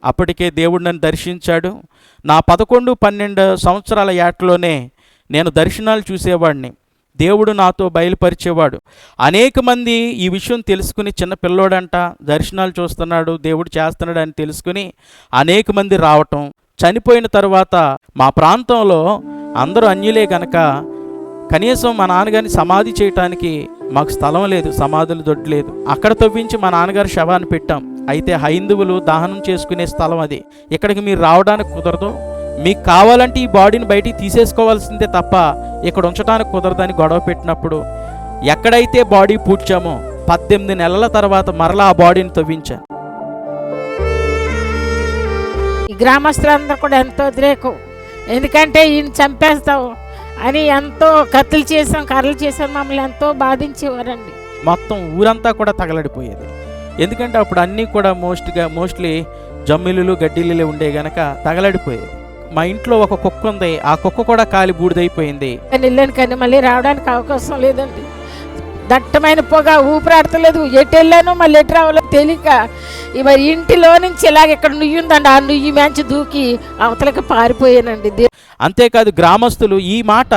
అప్పటికే దేవుడు నన్ను దర్శించాడు. నా 11, 12 సంవత్సరాల ఏటలోనే నేను దర్శనాలు చూసేవాడిని. దేవుడు నాతో బయలుపరిచేవాడు. అనేక మంది ఈ విషయం తెలుసుకుని, చిన్న పిల్లోడంట దర్శనాలు చూస్తున్నాడు, దేవుడు చేస్తున్నాడు అని తెలుసుకుని అనేక మంది రావటం. చనిపోయిన తర్వాత మా ప్రాంతంలో అందరూ అన్యులే గనక కనీసం మా నాన్నగారిని సమాధి చేయటానికి మాకు స్థలం లేదు, సమాధులు దొడ్డు లేదు. అక్కడ తవ్వించి మా నాన్నగారి శవాన్ని పెట్టాం. అయితే హైందువులు దహనం చేసుకునే స్థలం అది. ఇక్కడికి మీరు రావడానికి కుదరదు, మీకు కావాలంటే ఈ బాడీని బయటికి తీసేసుకోవాల్సిందే తప్ప ఇక్కడ ఉంచడానికి కుదరదని గొడవ పెట్టినప్పుడు ఎక్కడైతే బాడీ పూడ్చామో 18 నెలల తర్వాత మరలా ఆ బాడీని తవ్వించాను. ఈ గ్రామస్తులందరూ కూడా ఎంతో ఉద్రేకం. ఎందుకంటే ఈయన చంపేస్తావు అని ఎంతో కత్తులు చేసాం, కర్రలు చేసాం, మమ్మల్ని ఎంతో బాధించేవారండి. మొత్తం ఊరంతా కూడా తగలడిపోయేది. ఎందుకంటే అప్పుడు అన్నీ కూడా మోస్ట్లీ జమ్మిలులు గడ్డిల్లులే ఉండే గనక తగలడిపోయేది. మా ఇంట్లో ఒక కుక్క ఉంది, ఆ కుక్క కూడా కాలి బూడిదైపోయింది. వెళ్ళాను కానీ మళ్ళీ రావడానికి అవకాశం లేదండి. దట్టమైన పొగ, ఊపిరాడతలేదు. ఎటు వెళ్ళాను మళ్ళీ ఎటు రావాలో తెలియక మరి ఇంటిలో నుంచి ఇలాగ ఇక్కడ నుయ్యి ఉందండి, ఆ నుయ్యి మ్యాంచి దూకి అవతలకి పారిపోయానండి. అంతేకాదు గ్రామస్తులు ఈ మాట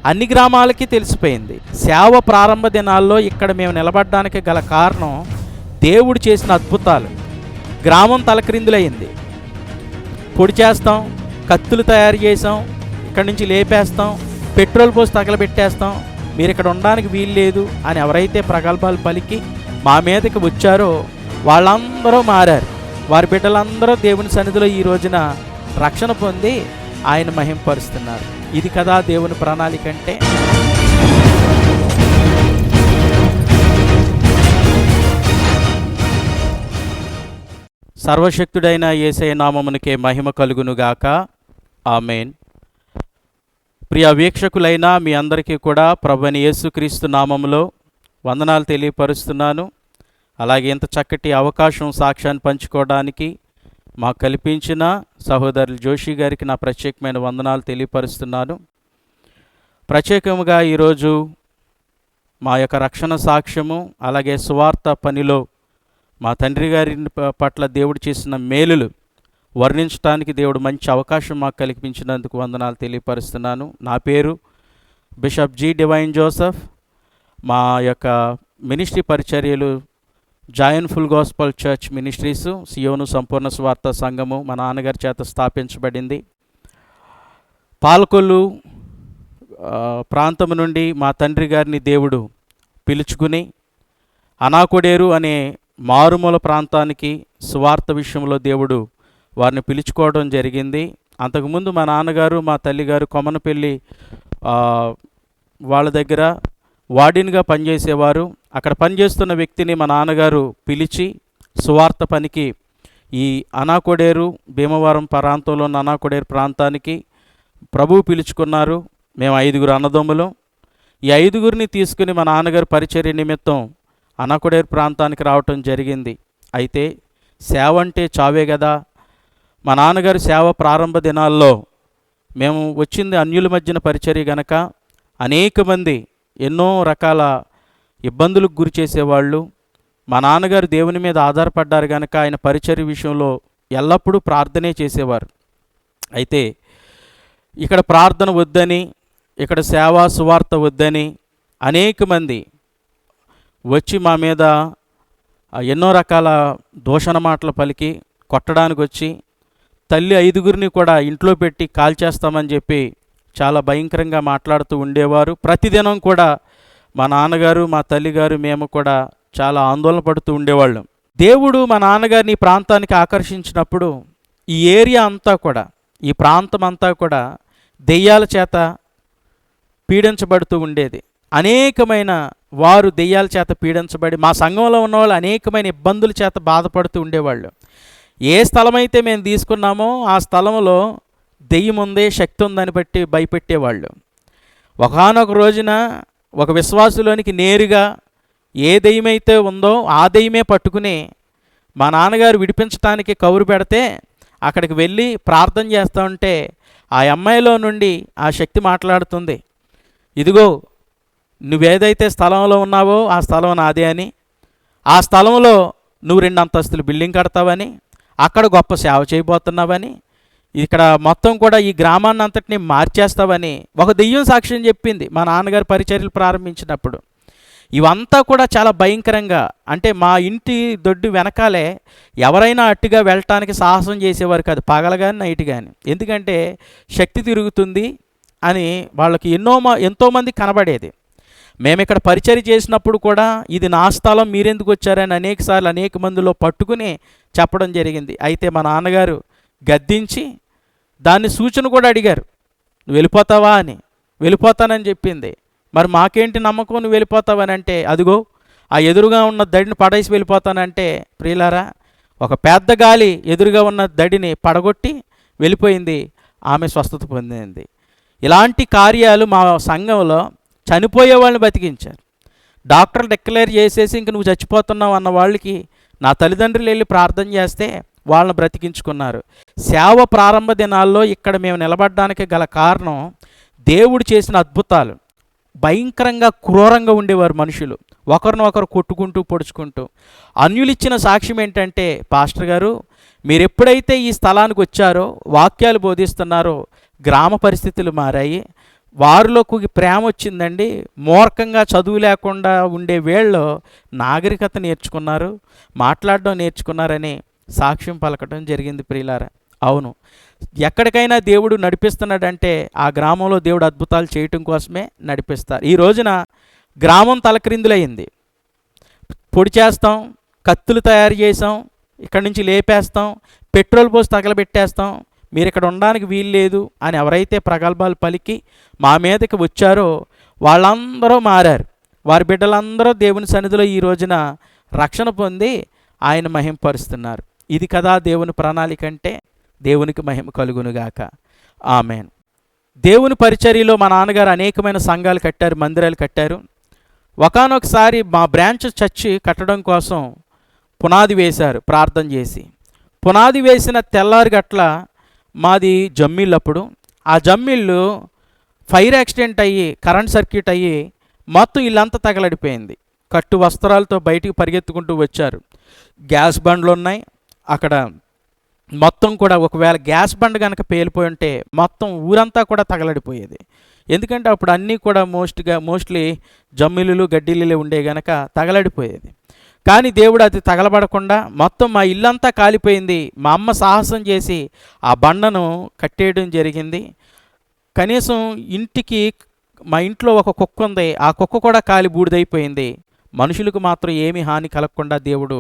అన్ని గ్రామాలకి తెలిసిపోయింది. సేవ ప్రారంభ దినాల్లో ఇక్కడ మేము నిలబడడానికి గల కారణం దేవుడు చేసిన అద్భుతాలు. గ్రామం తలక్రిందులయ్యింది. పొడి చేస్తాం, కత్తులు తయారు చేసాం, ఇక్కడి నుంచి లేపేస్తాం, పెట్రోల్ పోసి తగలబెట్టేస్తాం, మీరు ఇక్కడ ఉండడానికి వీలు లేదు అని ఎవరైతే ప్రగల్భాలు పలికి మా మీదకి వచ్చారో వాళ్ళందరూ మారారు. వారి బిడ్డలందరూ దేవుని సన్నిధిలో ఈ రోజున రక్షణ పొంది ఆయన మహింపరుస్తున్నారు. ఇది కదా దేవుని ప్రణాళిక అంటే. సర్వశక్తుడైన యేసయ్య నామమునకే మహిమ కలుగునుగాక. ఆమేన్. ప్రియ వీక్షకులైన మీ అందరికీ కూడా ప్రభువైన యేసుక్రీస్తు నామములో వందనాలు తెలియపరుస్తున్నాను. అలాగే ఇంత చక్కటి అవకాశం సాక్ష్యాన్ని పంచుకోవడానికి మాకు కల్పించిన సహోదరులు జోషి గారికి నా ప్రత్యేకమైన వందనాలు తెలియపరుస్తున్నాను. ప్రత్యేకముగా ఈరోజు మా యొక్క రక్షణ సాక్ష్యము, అలాగే సువార్త పనిలో మా తండ్రి గారి పట్ల దేవుడు చేసిన మేలులు వర్ణించడానికి దేవుడు మంచి అవకాశం మాకు కల్పించినందుకు వందనాలు తెలియపరుస్తున్నాను. నా పేరు బిషప్ జి డివైన్ జోసెఫ్. మా యొక్క మినిస్ట్రీ పరిచర్యలు జాయన్ ఫుల్ గాస్పల్ చర్చ్ మినిస్ట్రీసు, సియోను సంపూర్ణ స్వార్థ సంఘము మా నాన్నగారి చేత స్థాపించబడింది. పాలకొల్లు ప్రాంతం నుండి మా తండ్రి గారిని దేవుడు పిలుచుకుని అనాకొడేరు అనే మారుమూల ప్రాంతానికి సువార్త విషయంలో దేవుడు వారిని పిలుచుకోవడం జరిగింది. అంతకుముందు మా నాన్నగారు మా తల్లిగారు కొమనపల్లి వాళ్ళ దగ్గర వార్డెన్గా పనిచేసేవారు. అక్కడ పనిచేస్తున్న వ్యక్తిని మా నాన్నగారు పిలిచి సువార్త పనికి ఈ అనాకొడేరు, భీమవరం ప్రాంతంలో ఉన్న అనాకొడేరు ప్రాంతానికి ప్రభువు పిలుచుకున్నారు. మేము 5 అన్నదమ్ములం. ఈ 5 తీసుకుని మా నాన్నగారు పరిచర్య నిమిత్తం అనాకొడేరు ప్రాంతానికి రావటం జరిగింది. అయితే సేవ అంటే చావే కదా. మా నాన్నగారు సేవ ప్రారంభ దినాల్లో మేము వచ్చింది అన్యుల మధ్యన పరిచర్య గనక అనేక మంది ఎన్నో రకాల ఇబ్బందులకు గురి చేసేవాళ్ళు. మా నాన్నగారు దేవుని మీద ఆధారపడ్డారు కనుక ఆయన పరిచర్య విషయంలో ఎల్లప్పుడూ ప్రార్థనే చేసేవారు. అయితే ఇక్కడ ప్రార్థన వద్దని, ఇక్కడ సేవా సువార్త వద్దని అనేక మంది వచ్చి మా మీద ఎన్నో రకాల దూషణ మాటలు పలికి కొట్టడానికి వచ్చి తల్లి 5 కూడా ఇంట్లో పెట్టి కాల్చేస్తామని చెప్పి చాలా భయంకరంగా మాట్లాడుతూ ఉండేవారు. ప్రతిదినం కూడా మా నాన్నగారు, మా తల్లిగారు, మేము కూడా చాలా ఆందోళన పడుతూ ఉండేవాళ్ళం. దేవుడు మా నాన్నగారిని ఈ ప్రాంతానికి ఆకర్షించినప్పుడు ఈ ఏరియా అంతా కూడా, ఈ ప్రాంతం అంతా కూడా దెయ్యాల చేత పీడించబడుతూ ఉండేది. అనేకమైన వారు దెయ్యాల చేత పీడించబడి మా సంఘంలో ఉన్నవాళ్ళు అనేకమైన ఇబ్బందుల చేత బాధపడుతూ ఉండేవాళ్ళు. ఏ స్థలమైతే మేము తీసుకున్నామో ఆ స్థలంలో దెయ్యం ఉందే, శక్తి ఉందని బట్టి భయపెట్టేవాళ్ళు. ఒకానొక రోజున ఒక విశ్వాసులోనికి నేరుగా ఏ దెయ్యమైతే ఉందో ఆ దెయ్యమే పట్టుకుని మా నాన్నగారు విడిపించడానికి కౌరు పెడితే అక్కడికి వెళ్ళి ప్రార్థన చేస్తూ ఉంటే ఆ అమ్మాయిలో నుండి ఆ శక్తి మాట్లాడుతుంది, ఇదిగో నువ్వేదైతే స్థలంలో ఉన్నావో ఆ స్థలం నాదే అని, ఆ స్థలంలో నువ్వు 2 అంతస్తులు బిల్డింగ్ కడతావని, అక్కడ గొప్ప సేవ చేయబోతున్నావని, ఇక్కడ మొత్తం కూడా ఈ గ్రామాన్ని అంతటిని మార్చేస్తావని ఒక దెయ్యం సాక్ష్యం చెప్పింది మా నాన్నగారు పరిచర్యలు ప్రారంభించినప్పుడు. ఇవంతా కూడా చాలా భయంకరంగా, అంటే మా ఇంటి దొడ్డు వెనకాలే ఎవరైనా అట్టుగా వెళ్ళటానికి సాహసం చేసేవారు కాదు, పగల కానీ నైట్ కానీ. ఎందుకంటే శక్తి తిరుగుతుంది అని వాళ్ళకి ఎంతోమంది కనబడేది. మేము ఇక్కడ పరిచర్య చేసినప్పుడు కూడా ఇది నా స్థలం మీరెందుకు వచ్చారని అనేకసార్లు అనేక మందిలో పట్టుకుని చెప్పడం జరిగింది. అయితే మా నాన్నగారు గద్దించి దాన్ని సూచన కూడా అడిగారు, నువ్వు వెళ్ళిపోతావా అని. వెళ్ళిపోతానని చెప్పింది. మరి మాకేంటి నమ్మకం నువ్వు వెళ్ళిపోతావని అంటే, అదిగో ఆ ఎదురుగా ఉన్న దడిని పడేసి వెళ్ళిపోతానంటే, ప్రియులారా ఒక పెద్ద గాలి ఎదురుగా ఉన్న దడిని పడగొట్టి వెళ్ళిపోయింది. ఆమె స్వస్థత పొందింది. ఇలాంటి కార్యాలు మా సంఘంలో చనిపోయే వాళ్ళని బతికించారు. డాక్టర్లు డిక్లేర్ చేసేసి ఇంక నువ్వు చచ్చిపోతున్నావు అన్న వాళ్ళకి నా తల్లిదండ్రులు వెళ్ళి ప్రార్థన చేస్తే వాళ్ళని బ్రతికించుకున్నారు. సేవ ప్రారంభ దినాల్లో ఇక్కడ మేము నిలబడడానికి గల కారణం దేవుడు చేసిన అద్భుతాలు. భయంకరంగా క్రూరంగా ఉండేవారు మనుషులు, ఒకరినొకరు కొట్టుకుంటూ పొడుచుకుంటూ. అన్యులిచ్చిన సాక్ష్యం ఏంటంటే, పాస్టర్ గారు మీరు ఎప్పుడైతే ఈ స్థలానికి వచ్చారో వాక్యాలు బోధిస్తున్నారో గ్రామ పరిస్థితులు మారాయి, వారిలోకి ప్రేమ వచ్చిందండి. మూర్ఖంగా చదువు లేకుండా ఉండే వేళ్ళు నాగరికత నేర్చుకున్నారు, మాట్లాడడం నేర్చుకున్నారని సాక్ష్యం పలకడం జరిగింది. ప్రియులారా, అవును, ఎక్కడికైనా దేవుడు నడిపిస్తున్నాడంటే ఆ గ్రామంలో దేవుడు అద్భుతాలు చేయటం కోసమే నడిపిస్తారు. ఈ రోజున గ్రామం తలక్రిందులయ్యింది. పొడి చేస్తాం, కత్తులు తయారు చేసాం, ఇక్కడి నుంచి లేపేస్తాం, పెట్రోల్ పోసి తగలబెట్టేస్తాం, మీరు ఇక్కడ ఉండడానికి వీలు లేదు అని ఎవరైతే ప్రగల్భాలు పలికి మా మీదకి వచ్చారో వాళ్ళందరూ మారారు. వారి బిడ్డలందరూ దేవుని సన్నిధిలో ఈ రోజున రక్షణ పొంది ఆయన మహింపరుస్తున్నారు. ఇది కదా దేవుని ప్రణాళిక అంటే. దేవునికి మహిమ కలుగునుగాక. ఆమెన్. దేవుని పరిచర్యలో మా నాన్నగారు అనేకమైన సంఘాలు కట్టారు, మందిరాలు కట్టారు. ఒకానొకసారి మా బ్రాంచ్ చర్చి కట్టడం కోసం పునాది వేశారు ప్రార్థన చేసి. పునాది వేసిన తెల్లారి గట్ల మాది జమ్మిళ్ళు. అప్పుడు ఆ జమ్మిళ్ళు ఫైర్ యాక్సిడెంట్ అయ్యి కరెంట్ సర్క్యూట్ అయ్యి మొత్తం ఇల్లంతా తగలడిపోయింది. కట్టు వస్త్రాలతో బయటికి పరిగెత్తుకుంటూ వచ్చారు. గ్యాస్ బండ్లు ఉన్నాయి అక్కడ. మొత్తం కూడా ఒకవేళ గ్యాస్ బండ్ కనుక పేలిపోయి ఉంటే మొత్తం ఊరంతా కూడా తగలడిపోయేది. ఎందుకంటే అప్పుడు అన్నీ కూడా మోస్ట్లీ జమ్మిళ్ళు గడ్డిల్లులే ఉండే గనక తగలడిపోయేది. కానీ దేవుడు అది తగలబడకుండా మొత్తం మా ఇల్లంతా కాలిపోయింది. మా అమ్మ సాహసం చేసి ఆ బండను కట్టేయడం జరిగింది. కనీసం మా ఇంట్లో ఒక కుక్క ఉంది, ఆ కుక్క కూడా కాలి బూడిదైపోయింది. మనుషులకు మాత్రం ఏమీ హాని కలగకుండా దేవుడు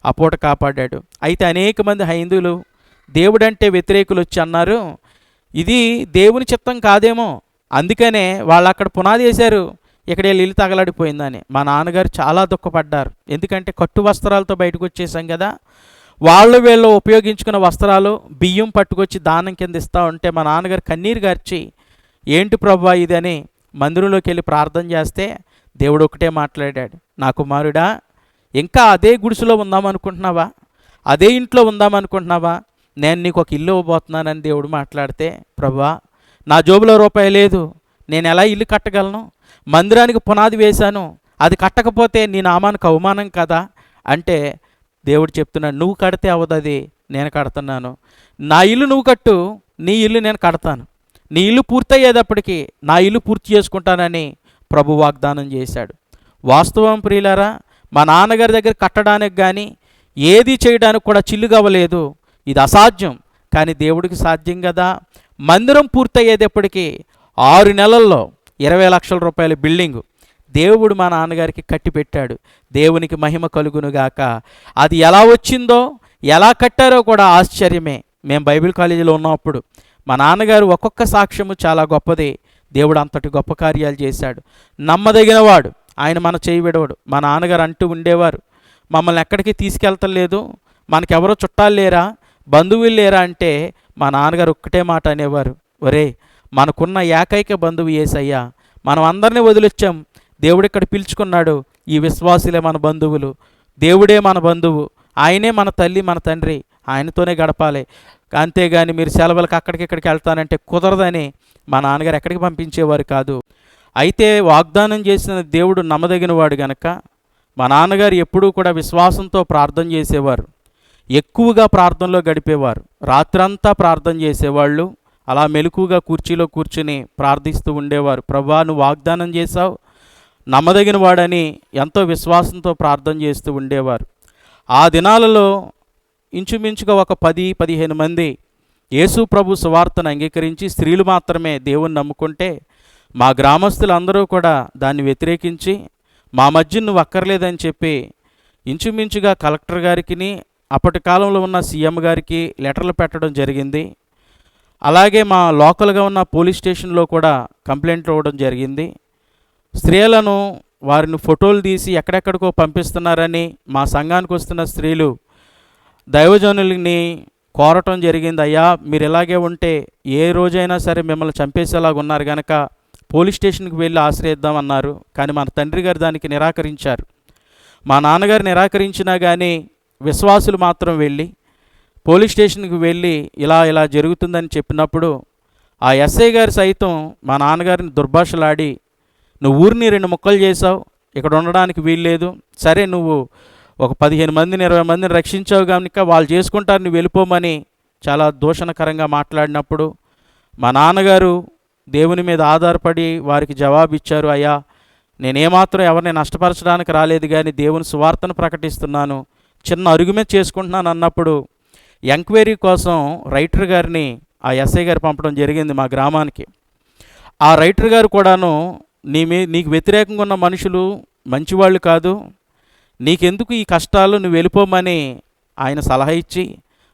ఆ పూట కాపాడాడు. అయితే అనేక మంది హైందువులు దేవుడంటే వ్యతిరేకులు వచ్చి అన్నారు, ఇది దేవుని చిత్తం కాదేమో, అందుకనే వాళ్ళు అక్కడ పునాది వేశారు, ఇక్కడ ఇల్లు తగలడిపోయిందని. మా నాన్నగారు చాలా దుఃఖపడ్డారు. ఎందుకంటే కట్టు వస్త్రాలతో బయటకు వచ్చేసాం కదా. వీళ్ళు ఉపయోగించుకున్న వస్త్రాలు బియ్యం పట్టుకొచ్చి దానం కింద ఇస్తూ ఉంటే మా నాన్నగారు కన్నీరు గార్చి, ఏంటి ప్రభువా ఇదని మందిరంలోకి వెళ్ళి ప్రార్థన చేస్తే దేవుడు ఒకటే మాట్లాడాడు, నా కుమారుడా, ఇంకా అదే గుడిసెలో ఉందామనుకుంటున్నావా, అదే ఇంట్లో ఉందామనుకుంటున్నావా, నేను నీకు ఒక ఇల్లు ఇవ్వబోతున్నానని దేవుడు మాట్లాడితే, ప్రభువా నా జోబులో రూపాయి లేదు, నేను ఎలా ఇల్లు కట్టగలను, మందిరానికి పునాది వేశాను, అది కట్టకపోతే నీ నామానికి అవమానం కదా అంటే దేవుడు చెప్తున్నాడు, నువ్వు కడితే అవ్వదు, అది నేను కడుతున్నాను. నా ఇల్లు నువ్వు కట్టు, నీ ఇల్లు నేను కడతాను, నీ ఇల్లు పూర్తయ్యేటప్పటికి నా ఇల్లు పూర్తి చేసుకుంటానని ప్రభు వాగ్దానం చేశాడు. వాస్తవం ప్రియులారా, మా నాన్నగారి దగ్గర కట్టడానికి కానీ ఏది చేయడానికి కూడా చిల్లుగా అవ్వలేదు. ఇది అసాధ్యం, కానీ దేవుడికి సాధ్యం కదా. మందిరం పూర్తయ్యేటప్పటికి 6 నెలల్లో 20 లక్షల రూపాయల బిల్డింగు దేవుడు మా నాన్నగారికి కట్టి పెట్టాడు. దేవునికి మహిమ కలుగునుగాక. అది ఎలా వచ్చిందో ఎలా కట్టారో కూడా ఆశ్చర్యమే. మేము బైబిల్ కాలేజీలో ఉన్నప్పుడు మా నాన్నగారు ఒక్కొక్క సాక్ష్యము చాలా గొప్పది. దేవుడు అంతటి గొప్ప కార్యాలు చేశాడు. నమ్మదగినవాడు, ఆయన మన చేయి విడవడు. మా నాన్నగారు అంటూ ఉండేవారు, మమ్మల్ని ఎక్కడికి తీసుకెళ్తలేదు, మనకెవరో చుట్టాలు లేరా, బంధువులు లేరా అంటే మా నాన్నగారు ఒక్కటే మాట అనేవారు, ఒరే మనకున్న ఏకైక బంధువు యేసయ్యా, మనం అందరినీ వదిలొచ్చాం, దేవుడు ఇక్కడ పిలుచుకున్నాడు, ఈ విశ్వాసులే మన బంధువులు, దేవుడే మన బంధువు, ఆయనే మన తల్లి మన తండ్రి, ఆయనతోనే గడపాలి, అంతేగాని మీరు సెలవులకు ఇక్కడికి వెళ్తానంటే కుదరదని మా నాన్నగారు ఎక్కడికి పంపించేవారు కాదు. అయితే వాగ్దానం చేసిన దేవుడు నమ్మదగినవాడు గనక మా నాన్నగారు ఎప్పుడూ కూడా విశ్వాసంతో ప్రార్థన చేసేవారు. ఎక్కువగా ప్రార్థనలో గడిపేవారు. రాత్రంతా ప్రార్థన చేసేవాళ్ళు. అలా మెలకువగా కుర్చీలో కూర్చుని ప్రార్థిస్తూ ఉండేవారు. ప్రభువా, నువ్వు వాగ్దానం చేశావు, నమ్మదగిన వాడని ఎంతో విశ్వాసంతో ప్రార్థన చేస్తూ ఉండేవారు. ఆ దినాలలో ఇంచుమించుగా ఒక 10-15 మంది యేసు ప్రభు సువార్తను అంగీకరించి స్త్రీలు మాత్రమే దేవుణ్ణి నమ్ముకుంటే, మా గ్రామస్తులందరూ కూడా దాన్ని వ్యతిరేకించి మా మధ్య నువ్వు అక్కర్లేదని చెప్పి ఇంచుమించుగా కలెక్టర్ గారికి, అప్పటి కాలంలో ఉన్న సీఎం గారికి లెటర్లు పెట్టడం జరిగింది. అలాగే మా లోకల్గా ఉన్న పోలీస్ స్టేషన్లో కూడా కంప్లైంట్లు ఇవ్వడం జరిగింది. స్త్రీలను వారిని ఫోటోలు తీసి ఎక్కడెక్కడికో పంపిస్తున్నారని మా సంఘానికి వస్తున్న స్త్రీలు దైవజనుల్ని కోరటం జరిగింది. అయ్యా, మీరు ఇలాగే ఉంటే ఏ రోజైనా సరే మిమ్మల్ని చంపేసేలాగా ఉన్నారు కనుక పోలీస్ స్టేషన్కి వెళ్ళి ఆశ్రయిద్దామన్నారు. కానీ మన తండ్రి గారు దానికి నిరాకరించారు. మా నాన్నగారు నిరాకరించినా కానీ విశ్వాసులు మాత్రం వెళ్ళి పోలీస్ స్టేషన్కి వెళ్ళి ఇలా ఇలా జరుగుతుందని చెప్పినప్పుడు ఆ ఎస్ఐ గారు సైతం మా నాన్నగారిని దుర్భాషలాడి, నువ్వు ఊరిని 2 ముక్కలు చేసావు, ఇక్కడ ఉండడానికి వీల్లేదు, సరే నువ్వు ఒక 15 మందిని 20 మందిని రక్షించావు కనుక వాళ్ళు చేసుకుంటారు, నువ్వు వెళ్ళిపోమని చాలా దూషణకరంగా మాట్లాడినప్పుడు మా నాన్నగారు దేవుని మీద ఆధారపడి వారికి జవాబిచ్చారు. అయ్యా, నేనేమాత్రం ఎవరిని నష్టపరచడానికి రాలేదు, కానీ దేవుని సువార్తను ప్రకటిస్తున్నాను, చిన్న అరుగుమే చేసుకుంటున్నాను అన్నప్పుడు ఎంక్వైరీ కోసం రైటర్ గారిని ఆ ఎస్ఐ గారు పంపడం జరిగింది మా గ్రామానికి. ఆ రైటర్ గారు కూడాను, నీకు వ్యతిరేకంగా ఉన్న మనుషులు మంచివాళ్ళు కాదు, నీకెందుకు ఈ కష్టాలు, నువ్వు వెళ్ళిపోమని ఆయన సలహా ఇచ్చి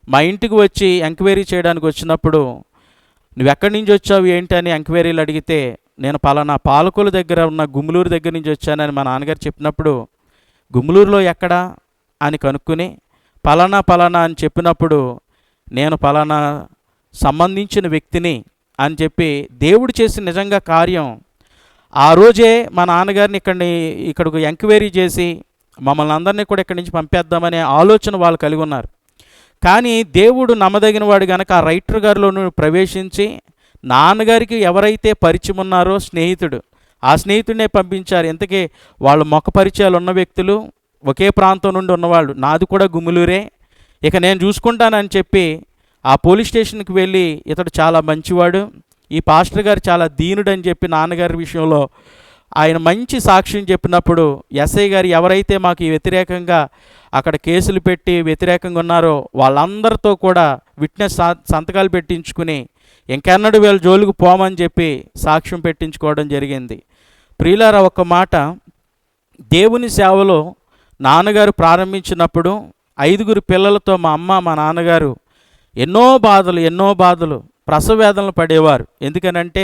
మా ఇంటికి వచ్చి ఎంక్వైరీ చేయడానికి వచ్చినప్పుడు, నువ్వు ఎక్కడి నుంచి వచ్చావు ఏంటి అని ఎంక్వైరీలు అడిగితే, నేను పలానా పాలకొల దగ్గర ఉన్న గుమ్ములూరు దగ్గర నుంచి వచ్చానని మా నాన్నగారు చెప్పినప్పుడు, గుమ్ములూరులో ఎక్కడా అని కనుక్కుని పలానా అని చెప్పినప్పుడు, నేను పలానా సంబంధించిన వ్యక్తిని అని చెప్పి దేవుడు చేసిన నిజంగా కార్యం. ఆ రోజే మా నాన్నగారిని ఇక్కడికి ఎంక్వైరీ చేసి మమ్మల్ని అందరినీ కూడా ఇక్కడి నుంచి పంపేద్దామనే ఆలోచన వాళ్ళు కలిగి ఉన్నారు. కానీ దేవుడు నమ్మదగిన వాడు కనుక ఆ రైటర్ గారిలోనూ ప్రవేశించి నాన్నగారికి ఎవరైతే పరిచయం ఉన్నారో స్నేహితుడు, ఆ స్నేహితుడినే పంపించారు. ఇంతకీ వాళ్ళు మొక్క పరిచయాలు ఉన్న వ్యక్తులు, ఒకే ప్రాంతం నుండి ఉన్నవాళ్ళు, నాది కూడా గుమ్ములూరే, ఇక నేను చూసుకుంటానని చెప్పి ఆ పోలీస్ స్టేషన్కి వెళ్ళి, ఇతడు చాలా మంచివాడు, ఈ పాస్టర్ గారు చాలా దీనుడని చెప్పి నాన్నగారి విషయంలో ఆయన మంచి సాక్ష్యం చెప్పినప్పుడు ఎస్ఐ గారు ఎవరైతే మాకు వ్యతిరేకంగా అక్కడ కేసులు పెట్టి వ్యతిరేకంగా ఉన్నారో వాళ్ళందరితో కూడా విట్నెస్ సంతకాలు పెట్టించుకుని ఇంకెన్నడూ వీళ్ళ జోలికి పోమని చెప్పి సాక్ష్యం పెట్టించుకోవడం జరిగింది. ప్రియులారా, ఒక్క మాట, దేవుని సేవలో నాన్నగారు ప్రారంభించినప్పుడు 5 పిల్లలతో మా అమ్మ మా నాన్నగారు ఎన్నో బాధలు ప్రసవ వేదనలు పడేవారు. ఎందుకనంటే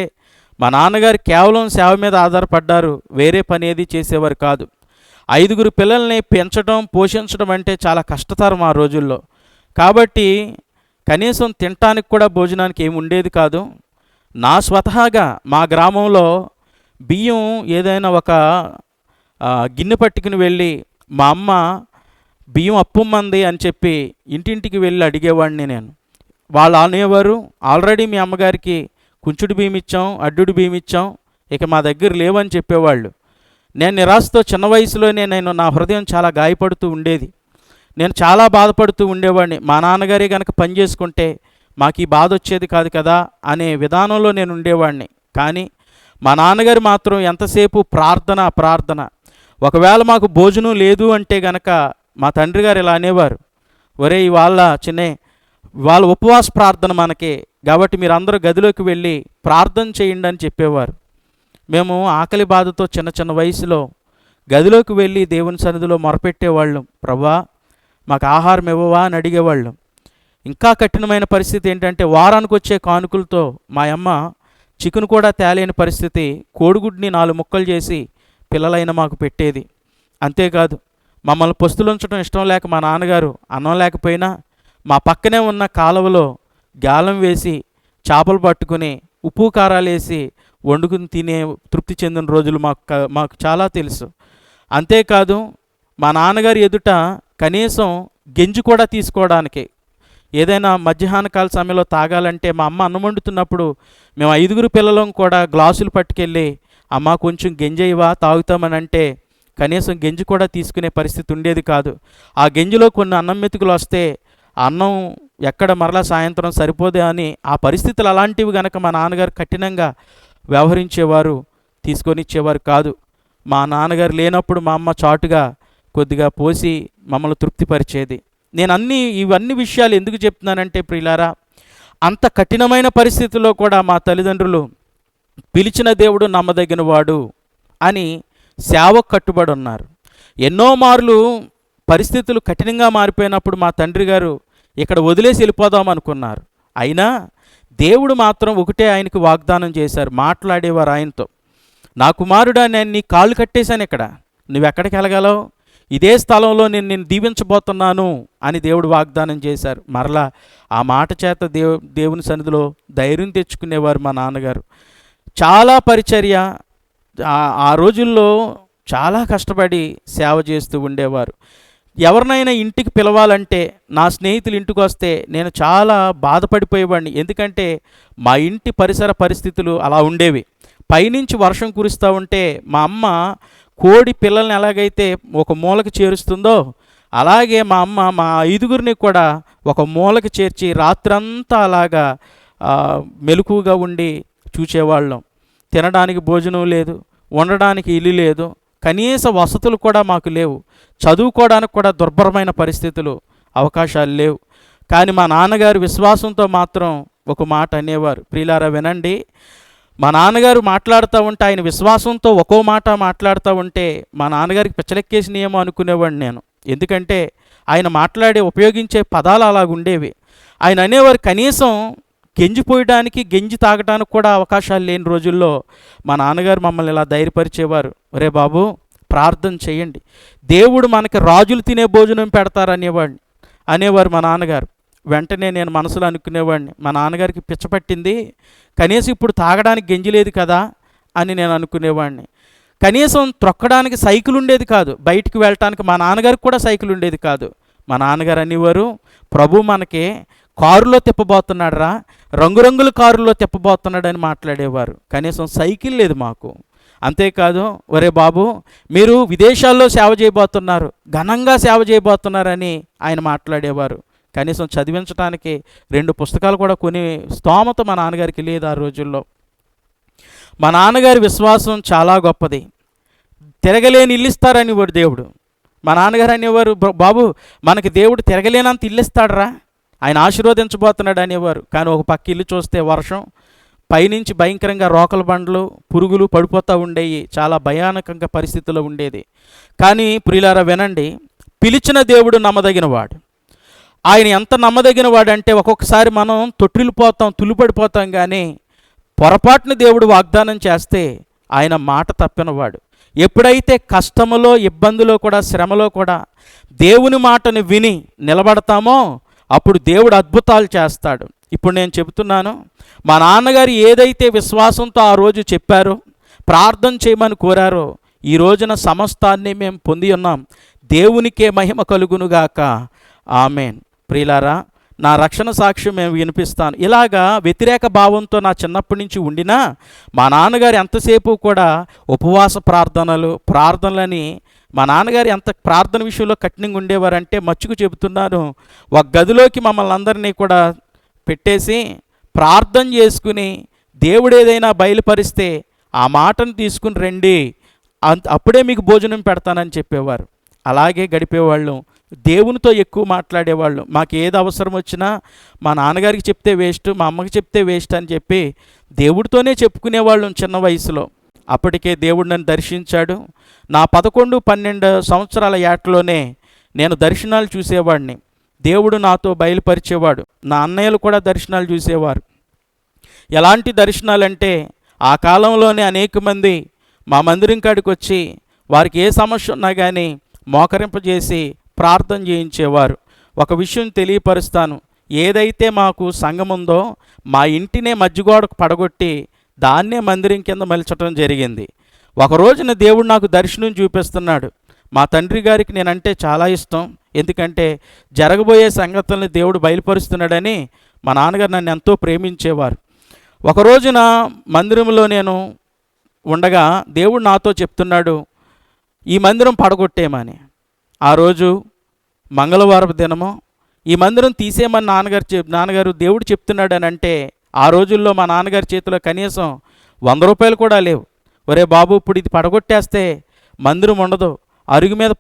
మా నాన్నగారు కేవలం సేవ మీద ఆధారపడ్డారు, వేరే పని ఏది చేసేవారు కాదు. 5 పిల్లల్ని పెంచడం పోషించడం అంటే చాలా కష్టతరం ఆ రోజుల్లో. కాబట్టి కనీసం తినటానికి కూడా భోజనానికి ఏమి ఉండేది కాదు. నా స్వతహాగా మా గ్రామంలో బియ్యం ఏదైనా ఒక గిన్నె పట్టుకుని వెళ్ళి మా అమ్మ బియ్యం అప్పుమ్మంది అని చెప్పి ఇంటింటికి వెళ్ళి అడిగేవాడిని నేను. వాళ్ళు అనేవారు, ఆల్రెడీ మీ అమ్మగారికి కుంచుడు బియ్యం ఇచ్చాం, అడ్డుడు బియ్యం ఇచ్చాం, ఇక మా దగ్గర లేవని చెప్పేవాళ్ళు. నేను నిరాశతో చిన్న వయసులోనే నా హృదయం చాలా గాయపడుతూ ఉండేది. నేను చాలా బాధపడుతూ ఉండేవాడిని. మా నాన్నగారే కనుక పని చేసుకుంటే మాకు ఈ బాధ వచ్చేది కాదు కదా అనే విధానంలో నేను ఉండేవాడిని. కానీ మా నాన్నగారు మాత్రం ఎంతసేపు ప్రార్థన. ఒకవేళ మాకు భోజనం లేదు అంటే గనక మా తండ్రి గారు ఇలా అనేవారు, ఒరే వాళ్ళ ఉపవాస ప్రార్థన మనకి, కాబట్టి మీరు అందరూ గదిలోకి వెళ్ళి ప్రార్థన చేయండి అని చెప్పేవారు. మేము ఆకలి బాధతో చిన్న వయసులో గదిలోకి వెళ్ళి దేవుని సన్నిధిలో మొరపెట్టేవాళ్ళం, ప్రభువా మాకు ఆహారం ఇవ్వవా అని అడిగేవాళ్ళం. ఇంకా కఠినమైన పరిస్థితి ఏంటంటే వారానికి వచ్చే కానుకలతో మా అమ్మ చికెన్ కూడా తేలేని పరిస్థితి, కోడిగుడ్ని 4 ముక్కలు చేసి పిల్లలైన మాకు పెట్టేది. అంతేకాదు, మమ్మల్ని పస్తులుంచడం ఇష్టం లేక మా నాన్నగారు అన్నం లేకపోయినా మా పక్కనే ఉన్న కాలువలో గాలం వేసి చేపలు పట్టుకుని ఉప్పు కారాలు వేసి వండుకుని తినే తృప్తి చెందిన రోజులు మాకు చాలా తెలుసు. అంతేకాదు, మా నాన్నగారి ఎదుట కనీసం గెంజి కూడా తీసుకోవడానికి, ఏదైనా మధ్యాహ్నకాల సమయంలో తాగాలంటే మా అమ్మ అన్నం వండుతున్నప్పుడు మేము 5 పిల్లలం కూడా గ్లాసులు పట్టుకెళ్ళి, అమ్మ కొంచెం గెంజేయవా తాగుతామని అంటే కనీసం గెంజి కూడా తీసుకునే పరిస్థితి ఉండేది కాదు. ఆ గెంజిలో కొన్ని అన్నం మెతుకులు వస్తే అన్నం ఎక్కడ మరలా సాయంత్రం సరిపోదే అని ఆ పరిస్థితులు అలాంటివి గనక మా నాన్నగారు కఠినంగా వ్యవహరించేవారు, తీసుకొని ఇచ్చేవారు కాదు. మా నాన్నగారు లేనప్పుడు మా అమ్మ చాటుగా కొద్దిగా పోసి మమ్మల్ని తృప్తిపరిచేది. ఇవన్నీ విషయాలు ఎందుకు చెప్తున్నానంటే ప్రియులారా, అంత కఠినమైన పరిస్థితుల్లో కూడా మా తల్లిదండ్రులు పిలిచిన దేవుడు నమ్మదగిన వాడు అని సేవకు కట్టుబడి ఉన్నారు. ఎన్నో మార్లు పరిస్థితులు కఠినంగా మారిపోయినప్పుడు మా తండ్రి గారు ఇక్కడ వదిలేసి వెళ్ళిపోదాం అనుకున్నారు. అయినా దేవుడు మాత్రం ఒకటే ఆయనకి వాగ్దానం చేశారు, మాట్లాడేవారు ఆయనతో. నా కుమారుడా, నేను నీ కాళ్ళు కట్టేశాను, ఇక్కడ నువ్వెక్కడికి వెళ్ళగలవు, ఇదే స్థలంలో నేను నిన్ను దీవించబోతున్నాను అని దేవుడు వాగ్దానం చేశారు. మరలా ఆ మాట చేత దేవుని సన్నిధిలో ధైర్యం తెచ్చుకునేవారు మా నాన్నగారు. చాలా పరిచర్య ఆ రోజుల్లో చాలా కష్టపడి సేవ చేస్తూ ఉండేవారు. ఎవరినైనా ఇంటికి పిలవాలంటే నా స్నేహితులు ఇంటికి వస్తే నేను చాలా బాధపడిపోయేవాడిని. ఎందుకంటే మా ఇంటి పరిసర పరిస్థితులు అలా ఉండేవి. పైనుంచి వర్షం కురుస్తూ ఉంటే మా అమ్మ కోడి పిల్లల్ని ఎలాగైతే ఒక మూలకి చేరుస్తుందో అలాగే మా అమ్మ మా 5గురిని కూడా ఒక మూలకి చేర్చి రాత్రంతా అలాగా మెలకువగా ఉండి చూచేవాళ్ళం. తినడానికి భోజనం లేదు, ఉండడానికి ఇల్లు లేదు, కనీస వసతులు కూడా మాకు లేవు, చదువుకోవడానికి కూడా దుర్భరమైన పరిస్థితులు, అవకాశాలు లేవు. కానీ మా నాన్నగారు విశ్వాసంతో మాత్రం ఒక మాట అనేవారు. ప్రియులారా వినండి, మా నాన్నగారు మాట్లాడుతూ ఉంటే ఆయన విశ్వాసంతో ఒక్కో మాట మాట్లాడుతూ ఉంటే మా నాన్నగారికి పిచ్చలెక్కేసినేమో అనుకునేవాడిని నేను. ఎందుకంటే ఆయన ఉపయోగించే పదాలు అలాగుండేవి. ఆయన అనేవారు, కనీసం గెంజిపోయడానికి గెంజి తాగడానికి కూడా అవకాశాలు లేని రోజుల్లో మా నాన్నగారు మమ్మల్ని ఇలా ధైర్యపరిచేవారు. ఒరే బాబు, ప్రార్థన చేయండి, దేవుడు మనకి రాజులు తినే భోజనం అనేవారు మా నాన్నగారు. వెంటనే నేను మనసులో అనుకునేవాడిని, మా నాన్నగారికి పిచ్చపట్టింది, కనీసం ఇప్పుడు తాగడానికి గెంజి లేదు కదా అని నేను అనుకునేవాడిని. కనీసం త్రొక్కడానికి సైకిల్ ఉండేది కాదు, బయటికి వెళ్ళటానికి మా నాన్నగారికి కూడా సైకిల్ ఉండేది కాదు. మా నాన్నగారు అనేవారు, ప్రభు మనకి కారులో తిప్పబోతున్నాడు రా, రంగురంగుల కారులో తిప్పబోతున్నాడని మాట్లాడేవారు. కనీసం సైకిల్ లేదు మాకు. అంతేకాదు, ఒరే బాబు, మీరు విదేశాల్లో సేవ చేయబోతున్నారు, ఘనంగా సేవ చేయబోతున్నారని ఆయన మాట్లాడేవారు. కనీసం చదివించడానికి 2 పుస్తకాలు కూడా కొని స్తోమత మా నాన్నగారికి లేదు ఆ రోజుల్లో. మా నాన్నగారి విశ్వాసం చాలా గొప్పది. తిరగలేని ఇల్లు ఇస్తారని వాడు దేవుడు. మా నాన్నగారు అనేవారు, బాబు మనకి దేవుడు తిరగలేనంత ఇల్లు ఇస్తాడరా, ఆయన ఆశీర్వదించబోతున్నాడు అనేవారు. కానీ ఒక పక్క ఇల్లు చూస్తే వర్షం, పైనుంచి భయంకరంగా రోకల బండ్లు, పురుగులు పడిపోతూ ఉండేవి. చాలా భయానకంగా పరిస్థితుల్లో ఉండేది. కానీ ప్రియులారా వినండి, పిలిచిన దేవుడు నమ్మదగినవాడు. ఆయన ఎంత నమ్మదగిన వాడంటే ఒక్కొక్కసారి మనం తొట్టిల్లిపోతాం, తుల్లిపడిపోతాం, కానీ పొరపాటున దేవుడు వాగ్దానం చేస్తే ఆయన మాట తప్పినవాడు. ఎప్పుడైతే కష్టములో, ఇబ్బందిలో కూడా, శ్రమలో కూడా దేవుని మాటను విని నిలబడతామో అప్పుడు దేవుడు అద్భుతాలు చేస్తాడు. ఇప్పుడు నేను చెబుతున్నాను, మా నాన్నగారు ఏదైతే విశ్వాసంతో ఆ రోజు చెప్పారో, ప్రార్థన చేయమని కోరారో, ఈ రోజున సమస్తాన్ని మేము పొంది ఉన్నాం. దేవునికే మహిమ కలుగునుగాక, ఆమెన్. ప్రియులారా, నా రక్షణ సాక్ష్యం మేము వినిపిస్తాను. ఇలాగా వ్యతిరేక భావంతో నా చిన్నప్పటి నుంచి ఉండినా మా నాన్నగారు ఎంతసేపు కూడా ఉపవాస ప్రార్థనలని మా నాన్నగారు ఎంత ప్రార్థన విషయంలో కఠినంగా ఉండేవారంటే మచ్చుకు చెబుతున్నాను, ఒక గదిలోకి మమ్మల్ని అందరినీ కూడా పెట్టేసి ప్రార్థన చేసుకుని దేవుడు ఏదైనా బయలుపరిస్తే ఆ మాటను తీసుకుని రండి, అప్పుడే మీకు భోజనం పెడతానని చెప్పేవారు. అలాగే గడిపేవాళ్ళం, దేవునితో ఎక్కువ మాట్లాడేవాళ్ళు. మాకు ఏది అవసరం వచ్చినా మా నాన్నగారికి చెప్తే వేస్ట్, మా అమ్మకి చెప్తే వేస్ట్ అని చెప్పి దేవుడితోనే చెప్పుకునేవాళ్ళం చిన్న వయసులో. అప్పటికే దేవుడు నన్ను దర్శించాడు. నా 11-12 సంవత్సరాల ఏటలోనే నేను దర్శనాలు చూసేవాడిని. దేవుడు నాతో బయలుపరిచేవాడు. నా అన్నయ్యలు కూడా దర్శనాలు చూసేవారు. ఎలాంటి దర్శనాలంటే, ఆ కాలంలోనే అనేక మంది మా మందిరం కాడికి వచ్చి వారికి ఏ సమస్య ఉన్నా కానీ మోకరింపజేసి ప్రార్థన చేయించేవారు. ఒక విషయం తెలియపరుస్తాను, ఏదైతే మాకు సంఘం ఉందో మా ఇంటినే మధ్యగోడకు పడగొట్టి దాన్నే మందిరం కింద మలచడం జరిగింది. ఒక రోజున దేవుడు నాకు దర్శనం చూపిస్తున్నాడు. మా తండ్రి గారికి నేనంటే చాలా ఇష్టం, ఎందుకంటే జరగబోయే సంగతులను దేవుడు బయలుపరుస్తున్నాడని మా నాన్నగారు నన్ను ఎంతో ప్రేమించేవారు. ఒక రోజున మందిరంలో నేను ఉండగా దేవుడు నాతో చెప్తున్నాడు, ఈ మందిరం పడగొట్టేమని. ఆ రోజు మంగళవారపు దినము, ఈ మందిరం తీసేయమని నాన్నగారు దేవుడు చెప్తున్నాడు అని అంటే, ఆ రోజుల్లో మా నాన్నగారి చేతిలో కనీసం 100 రూపాయలు కూడా లేవు. ఒరే బాబు, ఇప్పుడు ఇది పడగొట్టేస్తే మందిరం ఉండదు, అరుగు మీద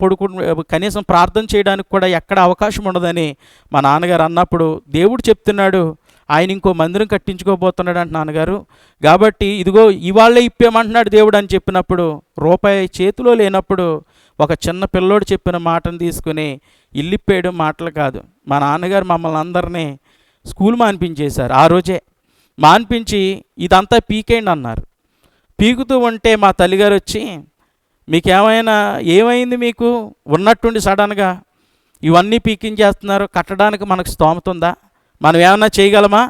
కనీసం ప్రార్థన చేయడానికి కూడా ఎక్కడ అవకాశం ఉండదని మా నాన్నగారు అన్నప్పుడు, దేవుడు చెప్తున్నాడు ఆయన ఇంకో మందిరం కట్టించుకోబోతున్నాడు అంట నాన్నగారు, కాబట్టి ఇదిగో ఇవాళ్ళే ఇప్పేమంటున్నాడు దేవుడు అని చెప్పినప్పుడు, రూపాయి చేతిలో లేనప్పుడు ఒక చిన్న పిల్లోడు చెప్పిన మాటను తీసుకుని ఇల్లిప్పేయడం మాటలు కాదు. మా నాన్నగారు మమ్మల్ని అందరినీ స్కూల్ మాన్పించేశారు. ఆ రోజే మాన్పించి ఇదంతా పీకేయండి అన్నారు. పీకుతూ ఉంటే మా తల్లిగారు వచ్చి, ఏమైంది మీకు, ఉన్నట్టుండి సడన్గా ఇవన్నీ పీకించేస్తున్నారు, కట్టడానికి మనకు స్తోమత ఉందా, మనం ఏమన్నా చేయగలమా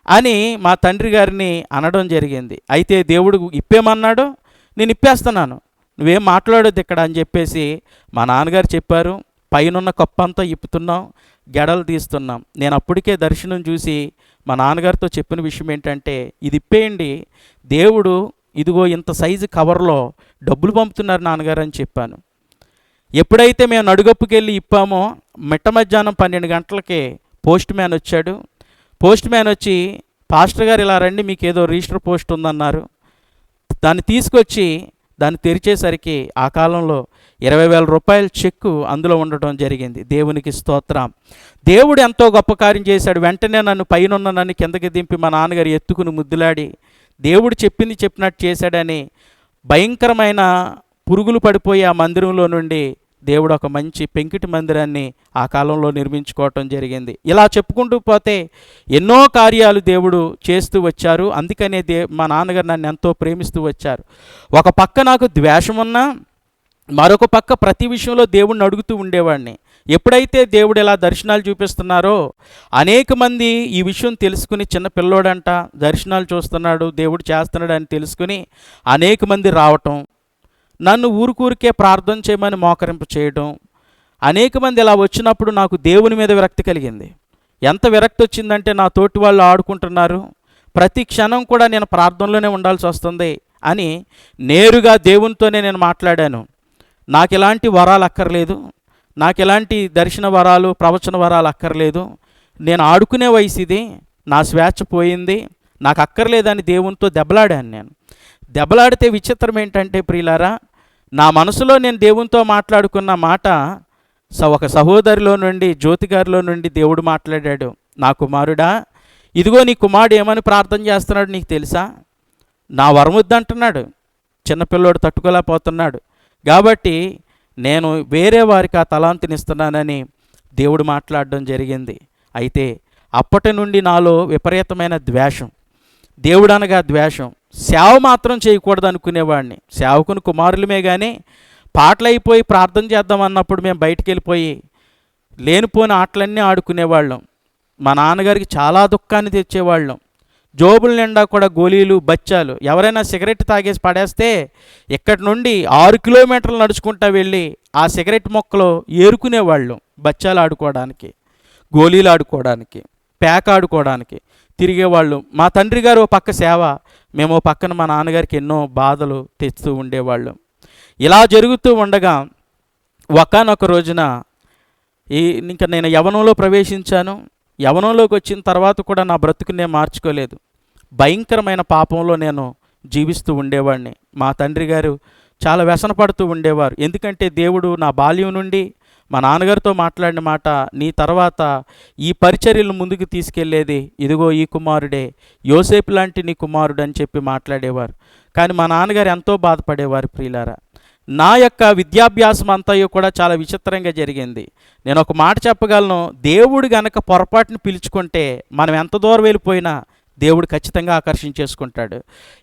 అని మా తండ్రి గారిని అనడం జరిగింది. అయితే దేవుడు ఇప్పేమన్నాడు, నేను ఇప్పేస్తున్నాను, నువ్వేం మాట్లాడొద్దు ఇక్కడ అని చెప్పేసి మా నాన్నగారు చెప్పారు. పైనున్న కప్పంతా ఇప్పుతున్నాం, గెడలు తీస్తున్నాం. నేను అప్పటికే దర్శనం చూసి మా నాన్నగారితో చెప్పిన విషయం ఏంటంటే, ఇది ఇప్పేయండి, దేవుడు ఇదిగో ఇంత సైజు కవర్లో డబ్బులు పంపుతున్నారు నాన్నగారు అని చెప్పాను. ఎప్పుడైతే మేము నడుగప్పుకెళ్ళి ఇప్పామో, మిట్ట మధ్యాహ్నం 12 గంటలకి పోస్ట్ మ్యాన్ వచ్చాడు. పోస్ట్ మ్యాన్ వచ్చి, పాస్టర్ గారు ఇలా రండి, మీకు ఏదో రిజిస్టర్ పోస్ట్ ఉందన్నారు. దాన్ని తీసుకొచ్చి దాన్ని తెరిచేసరికి ఆ కాలంలో 20,000 రూపాయల చెక్కు అందులో ఉండటం జరిగింది. దేవునికి స్తోత్రం. దేవుడు ఎంతో గొప్ప కార్యం చేశాడు. వెంటనే నన్ను కిందకి దింపి మా నాన్నగారు ఎత్తుకుని ముద్దులాడి, దేవుడు చెప్పింది చెప్పినట్టు చేశాడని భయంకరమైన పురుగులు పడిపోయి ఆ మందిరంలో నుండి దేవుడు ఒక మంచి పెంకిటి మందిరాన్ని ఆ కాలంలో నిర్మించుకోవటం జరిగింది. ఇలా చెప్పుకుంటూ పోతే ఎన్నో కార్యాలు దేవుడు చేస్తూ వచ్చారు. అందుకనే మా నాన్నగారు నన్ను ఎంతో ప్రేమిస్తూ వచ్చారు. ఒక పక్క నాకు ద్వేషం ఉన్నా, మరొక పక్క ప్రతి విషయంలో దేవుడిని అడుగుతూ ఉండేవాడిని. ఎప్పుడైతే దేవుడు ఇలా దర్శనాలు చూపిస్తున్నారో, అనేక మంది ఈ విషయం తెలుసుకుని, చిన్న పిల్లోడంట దర్శనాలు చూస్తున్నాడు, దేవుడు చేస్తున్నాడు అని తెలుసుకుని అనేక మంది రావటం, నన్ను ఊరికే ప్రార్థన చేయమని మోకరింపు చేయడం, అనేక మంది ఇలా వచ్చినప్పుడు నాకు దేవుని మీద విరక్తి కలిగింది. ఎంత విరక్తి వచ్చిందంటే, నా తోటి వాళ్ళు ఆడుకుంటున్నారు, ప్రతి క్షణం కూడా నేను ప్రార్థనలోనే ఉండాల్సి వస్తుంది అని నేరుగా దేవునితోనే నేను మాట్లాడాను. నాకు ఎలాంటి వరాలు అక్కర్లేదు, నాకు ఎలాంటి దర్శన వరాలు, ప్రవచన వరాలు అక్కర్లేదు, నేను ఆడుకునే వయసు ఇది, నా స్వేచ్ఛ పోయింది, నాకు అక్కర్లేదని దేవునితో దెబ్బలాడాను. నేను దెబ్బలాడితే విచిత్రం ఏంటంటే ప్రియులారా, నా మనసులో నేను దేవునితో మాట్లాడుకున్న మాట ఒక సహోదరిలో నుండి, జ్యోతిగారిలో నుండి దేవుడు మాట్లాడాడు, నా కుమారుడా, ఇదిగో నీ కుమారుడు ఏమని ప్రార్థన చేస్తున్నాడు నీకు తెలుసా, నా వరముద్దంటున్నాడు, చిన్నపిల్లోడు తట్టుకోలేకపోతున్నాడు, కాబట్టి నేను వేరే వారికి ఆ తలాంతినిస్తున్నానని దేవుడు మాట్లాడడం జరిగింది. అయితే అప్పటి నుండి నాలో విపరీతమైన ద్వేషం, దేవుడు అనగా ద్వేషం. సేవ మాత్రం చేయకూడదు అనుకునేవాడిని. సేవకుని కుమారులమే కానీ పాటలు అయిపోయి ప్రార్థన చేద్దాం అన్నప్పుడు మేము బయటికి వెళ్ళిపోయి లేనిపోని ఆటలన్నీ ఆడుకునేవాళ్ళం. మా నాన్నగారికి చాలా దుఃఖాన్ని తెచ్చేవాళ్ళం. జోబుల నిండా కూడా గోళీలు, బచ్చాలు. ఎవరైనా సిగరెట్ తాగేసి పడేస్తే ఇక్కడి నుండి 6 కిలోమీటర్లు నడుచుకుంటా వెళ్ళి ఆ సిగరెట్ మొక్కలో ఏరుకునేవాళ్ళం, బచ్చాలు ఆడుకోవడానికి, గోళీలు ఆడుకోవడానికి, పేక ఆడుకోవడానికి తిరిగేవాళ్ళు. మా తండ్రి గారు ఓ పక్క సేవ, మేము పక్కన మా నాన్నగారికి ఎన్నో బాధలు తెస్తూ ఉండేవాళ్ళం. ఇలా జరుగుతూ ఉండగా ఒకానొక రోజున ఇంకా నేను యవ్వనంలో ప్రవేశించాను. యవ్వనంలోకి వచ్చిన తర్వాత కూడా నా బ్రతుకుని నేను మార్చుకోలేదు. భయంకరమైన పాపంలో నేను జీవిస్తూ ఉండేవాడిని. మా తండ్రి గారు చాలా వ్యసనపడుతూ ఉండేవారు. ఎందుకంటే దేవుడు నా బాల్యం నుండి మా నాన్నగారితో మాట్లాడిన మాట, నీ తర్వాత ఈ పరిచర్యలు ముందుకు తీసుకెళ్లేది ఇదిగో ఈ కుమారుడే, యోసేపు లాంటి నీ కుమారుడు అని చెప్పి మాట్లాడేవారు. కానీ మా నాన్నగారు ఎంతో బాధపడేవారు ప్రియులారా. నా యొక్క విద్యాభ్యాసం అంతా కూడా చాలా విచిత్రంగా జరిగింది. నేను ఒక మాట చెప్పగలను, దేవుడు గనక పొరపాటును పిలుచుకుంటే మనం ఎంత దూరం వెళ్ళిపోయినా దేవుడు ఖచ్చితంగా ఆకర్షించేసుకుంటాడు.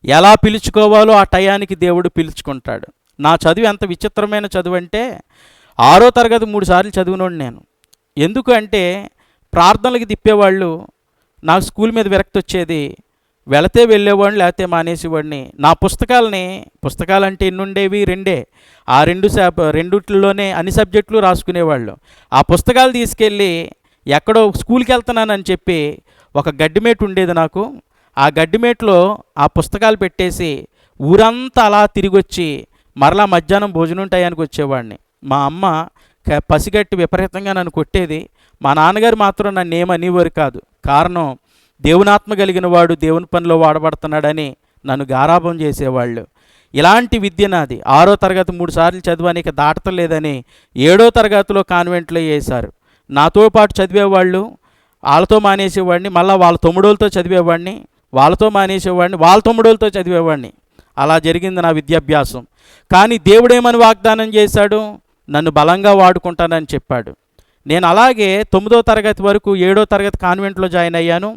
ఎలా పిలుచుకోవాలో ఆ టయానికి దేవుడు పిలుచుకుంటాడు. నా చదువు ఎంత విచిత్రమైన చదువు అంటే, 6వ తరగతి 3 సార్లు చదివినోడు నేను. ఎందుకు అంటే ప్రార్థనలకి తిప్పేవాళ్ళు, నాకు స్కూల్ మీద విరక్తి వచ్చేది, వెళితే వెళ్ళేవాడిని లేకపోతే మానేసేవాడిని. నా పుస్తకాలంటే ఎన్ని ఉండేవి, 2. ఆ రెండిట్లోనే అన్ని సబ్జెక్టులు రాసుకునేవాళ్ళు. ఆ పుస్తకాలు తీసుకెళ్ళి ఎక్కడో స్కూల్కి వెళ్తున్నానని చెప్పి ఒక గడ్డిమేటు ఉండేది నాకు, ఆ గడ్డిమేట్లో ఆ పుస్తకాలు పెట్టేసి ఊరంతా అలా తిరిగి వచ్చి మరలా మధ్యాహ్నం భోజనం టయానికి వచ్చేవాడిని. మా అమ్మ పసిగట్టి విపరీతంగా నన్ను కొట్టేది. మా నాన్నగారు మాత్రం నన్ను ఏమనేవారు కాదు. కారణం, దేవునాత్మ కలిగిన వాడు దేవుని పనిలో వాడబడుతున్నాడని నన్ను గారాబం చేసేవాళ్ళు. ఇలాంటి విద్య నాది. 6వ తరగతి 3 సార్లు చదివానికి దాటతలేదని 7వ తరగతిలో కాన్వెంట్లో వేశారు. నాతో పాటు చదివేవాళ్ళు, వాళ్ళతో మానేసేవాడిని, మళ్ళీ వాళ్ళ తమ్ముడోళ్ళతో చదివేవాడిని, వాళ్ళతో మానేసేవాడిని, వాళ్ళ తమ్ముడోళ్ళతో చదివేవాడిని. అలా జరిగింది నా విద్యాభ్యాసం. కానీ దేవుడేమని వాగ్దానం చేశాడు? నన్ను బలంగా వాడుకుంటానని చెప్పాడు. నేను అలాగే 9వ తరగతి వరకు 7వ తరగతి కాన్వెంట్లో జాయిన్ అయ్యాను.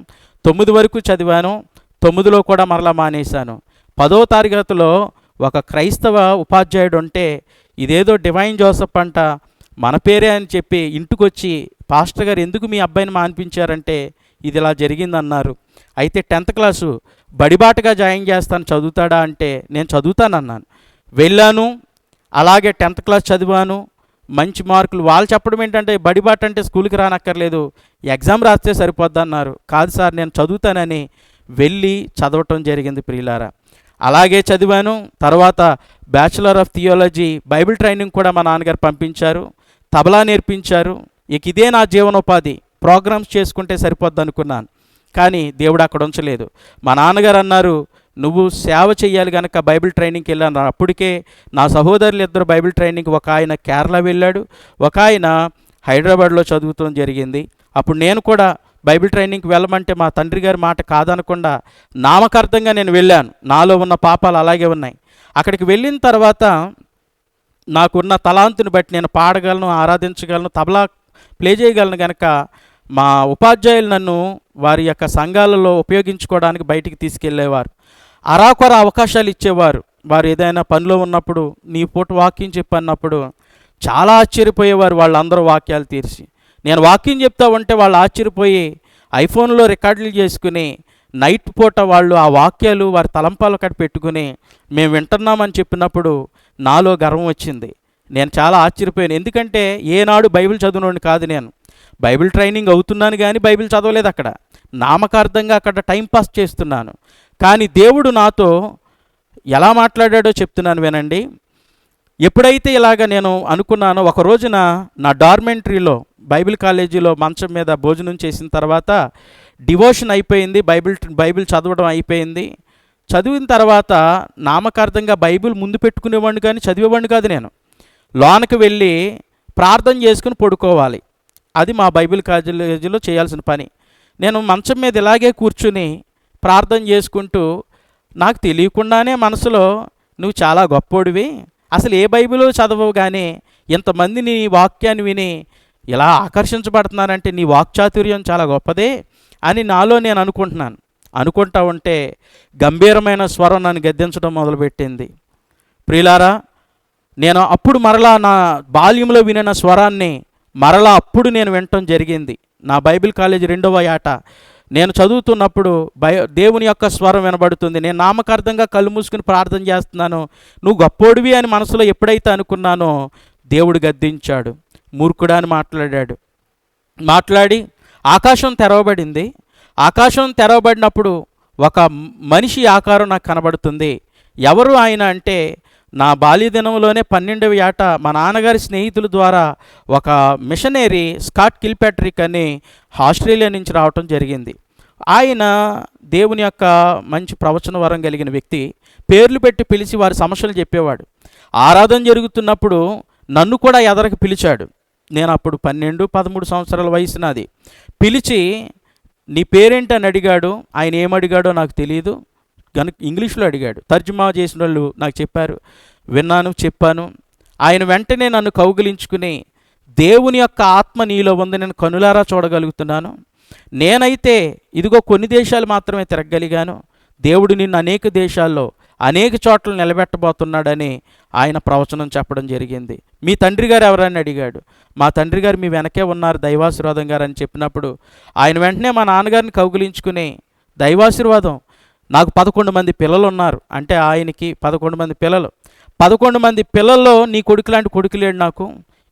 9 వరకు చదివాను. 9లో కూడా మరలా మానేశాను. 10వ తరగతిలో ఒక క్రైస్తవ ఉపాధ్యాయుడు ఉంటే, ఇదేదో డివైన్ జోసెఫ్ అంట, మన పేరే అని చెప్పి ఇంటికొచ్చి, పాస్టర్ గారు ఎందుకు మీ అబ్బాయిని మానిపించారంటే, ఇది ఇలా జరిగిందన్నారు. అయితే 10th క్లాసు బడిబాటగా జాయిన్ చేస్తాను, చదువుతాడా అంటే, నేను చదువుతానన్నాను. వెళ్ళాను. అలాగే 10th క్లాస్ చదివాను. మంచి మార్కులు. వాళ్ళు చెప్పడం ఏంటంటే, బడిబాట అంటే స్కూల్కి రానక్కర్లేదు, ఎగ్జామ్ రాస్తే సరిపోద్ది అన్నారు. కాదు సార్, నేను చదువుతానని వెళ్ళి చదవటం జరిగింది ప్రియులారా. అలాగే చదివాను. తర్వాత bachelor of theology Bible training కూడా మా నాన్నగారు పంపించారు. తబలా నేర్పించారు. ఇక ఇదే నా జీవనోపాధి, ప్రోగ్రామ్స్ చేసుకుంటే సరిపోద్ది అనుకున్నాను. కానీ దేవుడు అక్కడ ఉంచలేదు. మా నాన్నగారు అన్నారు, నువ్వు సేవ చేయాలి కనుక బైబిల్ ట్రైనింగ్కి వెళ్ళాను. అప్పటికే నా సహోదరులు 2 బైబిల్ ట్రైనింగ్, ఒక ఆయన కేరళ వెళ్ళాడు, ఒక ఆయన హైదరాబాద్లో చదువుతాం జరిగింది. అప్పుడు నేను కూడా బైబిల్ ట్రైనింగ్కి వెళ్ళమంటే మా తండ్రి గారి మాట కాదనకుండా నామకార్థంగా నేను వెళ్ళాను. నాలో ఉన్న పాపాలు అలాగే ఉన్నాయి. అక్కడికి వెళ్ళిన తర్వాత నాకున్న తలాంతుని బట్టి నేను పాడగలను, ఆరాధించగలను, తబలా ప్లే చేయగలను కనుక మా ఉపాధ్యాయులు నన్ను వారి యొక్క సంఘాలలో ఉపయోగించుకోవడానికి బయటికి తీసుకెళ్ళేవారు. అరాకొర అవకాశాలు ఇచ్చేవారు. వారు ఏదైనా పనిలో ఉన్నప్పుడు నీ పూట వాక్యం చెప్పన్నప్పుడు చాలా ఆశ్చర్యపోయేవారు వాళ్ళందరూ వాక్యాలు తీర్చి. నేను వాక్యం చెప్తా ఉంటే వాళ్ళు ఆశ్చర్యపోయి ఐఫోన్లో రికార్డులు చేసుకుని నైట్ పూట వాళ్ళు ఆ వాక్యాలు వారి తలంపాలు అక్కడ పెట్టుకుని మేము వింటున్నామని చెప్పినప్పుడు నాలో గర్వం వచ్చింది. నేను చాలా ఆశ్చర్యపోయాను. ఎందుకంటే ఏనాడు బైబిల్ చదివినోడిని కాదు నేను. బైబిల్ ట్రైనింగ్ అవుతున్నాను కానీ బైబిల్ చదవలేదు. అక్కడ నామకార్థంగా అక్కడ టైంపాస్ చేస్తున్నాను. కానీ దేవుడు నాతో ఎలా మాట్లాడాడో చెప్తున్నాను వినండి. ఎప్పుడైతే ఇలాగ నేను అనుకున్నానో, ఒక రోజున నా డార్మెంటరీలో బైబిల్ కాలేజీలో మంచం మీద భోజనం చేసిన తర్వాత డివోషన్ అయిపోయింది, బైబిల్ చదవడం అయిపోయింది. చదివిన తర్వాత నామకార్థంగా బైబిల్ ముందు పెట్టుకునేవాడిని కానీ చదివేవాడిని కాదు. నేను లోనకి వెళ్ళి ప్రార్థన చేసుకుని పడుకోవాలి. అది మా బైబిల్ కాలేజీలో చేయాల్సిన పని. నేను మంచం మీద ఇలాగే కూర్చుని ప్రార్థన చేసుకుంటూ నాకు తెలియకుండానే మనసులో, నువ్వు చాలా గొప్పోడివి, అసలు ఏ బైబిల్ చదవవు కానీ ఇంతమంది నీ వాక్యాన్ని విని ఇలా ఆకర్షించబడుతున్నారంటే నీ వాక్చాతుర్యం చాలా గొప్పదే అని నాలో నేను అనుకుంటున్నాను. అనుకుంటా ఉంటే గంభీరమైన స్వరం నన్ను గద్దించడం మొదలుపెట్టింది. ప్రియులారా, నేను అప్పుడు మరలా నా బాల్యంలో వినిన స్వరాన్ని మరలా అప్పుడు నేను వినటం జరిగింది. నా బైబిల్ కాలేజీ 2వ ఏట నేను చదువుతున్నప్పుడు దేవుని యొక్క స్వరం వినబడుతుంది. నేను నామకార్థంగా కళ్ళు మూసుకుని ప్రార్థన చేస్తున్నాను. నువ్వు గొప్పోడివి అని మనసులో ఎప్పుడైతే అనుకున్నానో దేవుడు గద్దించాడు. మూర్ఖుడా అని మాట్లాడి ఆకాశం తెరవబడింది. ఆకాశం తెరవబడినప్పుడు ఒక మనిషి ఆకారం నాకు కనబడుతుంది. ఎవరు ఆయన అంటే, నా బాల్య దినంలోనే 12వ ఏట మా నాన్నగారి స్నేహితుల ద్వారా ఒక మిషనరీ స్కాట్ కిల్పాట్రిక్ అని ఆస్ట్రేలియా నుంచి రావటం జరిగింది. ఆయన దేవుని యొక్క మంచి ప్రవచన వరం కలిగిన వ్యక్తి. పేర్లు పెట్టి పిలిచి వారి సమస్యలు చెప్పేవాడు. ఆరాధన జరుగుతున్నప్పుడు నన్ను కూడా ఎదరికి పిలిచాడు. నేను అప్పుడు 12-13 సంవత్సరాల వయసు నాది. పిలిచి నీ పేరేంటి అని అడిగాడు. ఆయన ఏమడిగాడో నాకు తెలియదు కనుక ఇంగ్లీష్లో అడిగాడు. తర్జుమా చేసిన వాళ్ళు నాకు చెప్పారు. విన్నాను, చెప్పాను. ఆయన వెంటనే నన్ను కౌగిలించుకుని, దేవుని యొక్క ఆత్మ నీలో ఉంది, నేను కనులారా చూడగలుగుతున్నాను. నేనైతే ఇదిగో కొన్ని దేశాలు మాత్రమే తిరగలిగాను, దేవుడు నిన్ను అనేక దేశాల్లో అనేక చోట్ల నిలబెట్టబోతున్నాడని ఆయన ప్రవచనం చెప్పడం జరిగింది. మీ తండ్రి గారు ఎవరని అడిగాడు. మా తండ్రి గారు మీ వెనకే ఉన్నారు, దైవాశీర్వాదం గారు అని చెప్పినప్పుడు ఆయన వెంటనే మా నాన్నగారిని కౌగిలించుకుని, దైవాశీర్వాదం, నాకు 11 మంది పిల్లలు ఉన్నారు అంటే ఆయనకి 11 మంది పిల్లలు. 11 మంది పిల్లల్లో నీ కొడుకు లాంటి కొడుకు లేడు నాకు.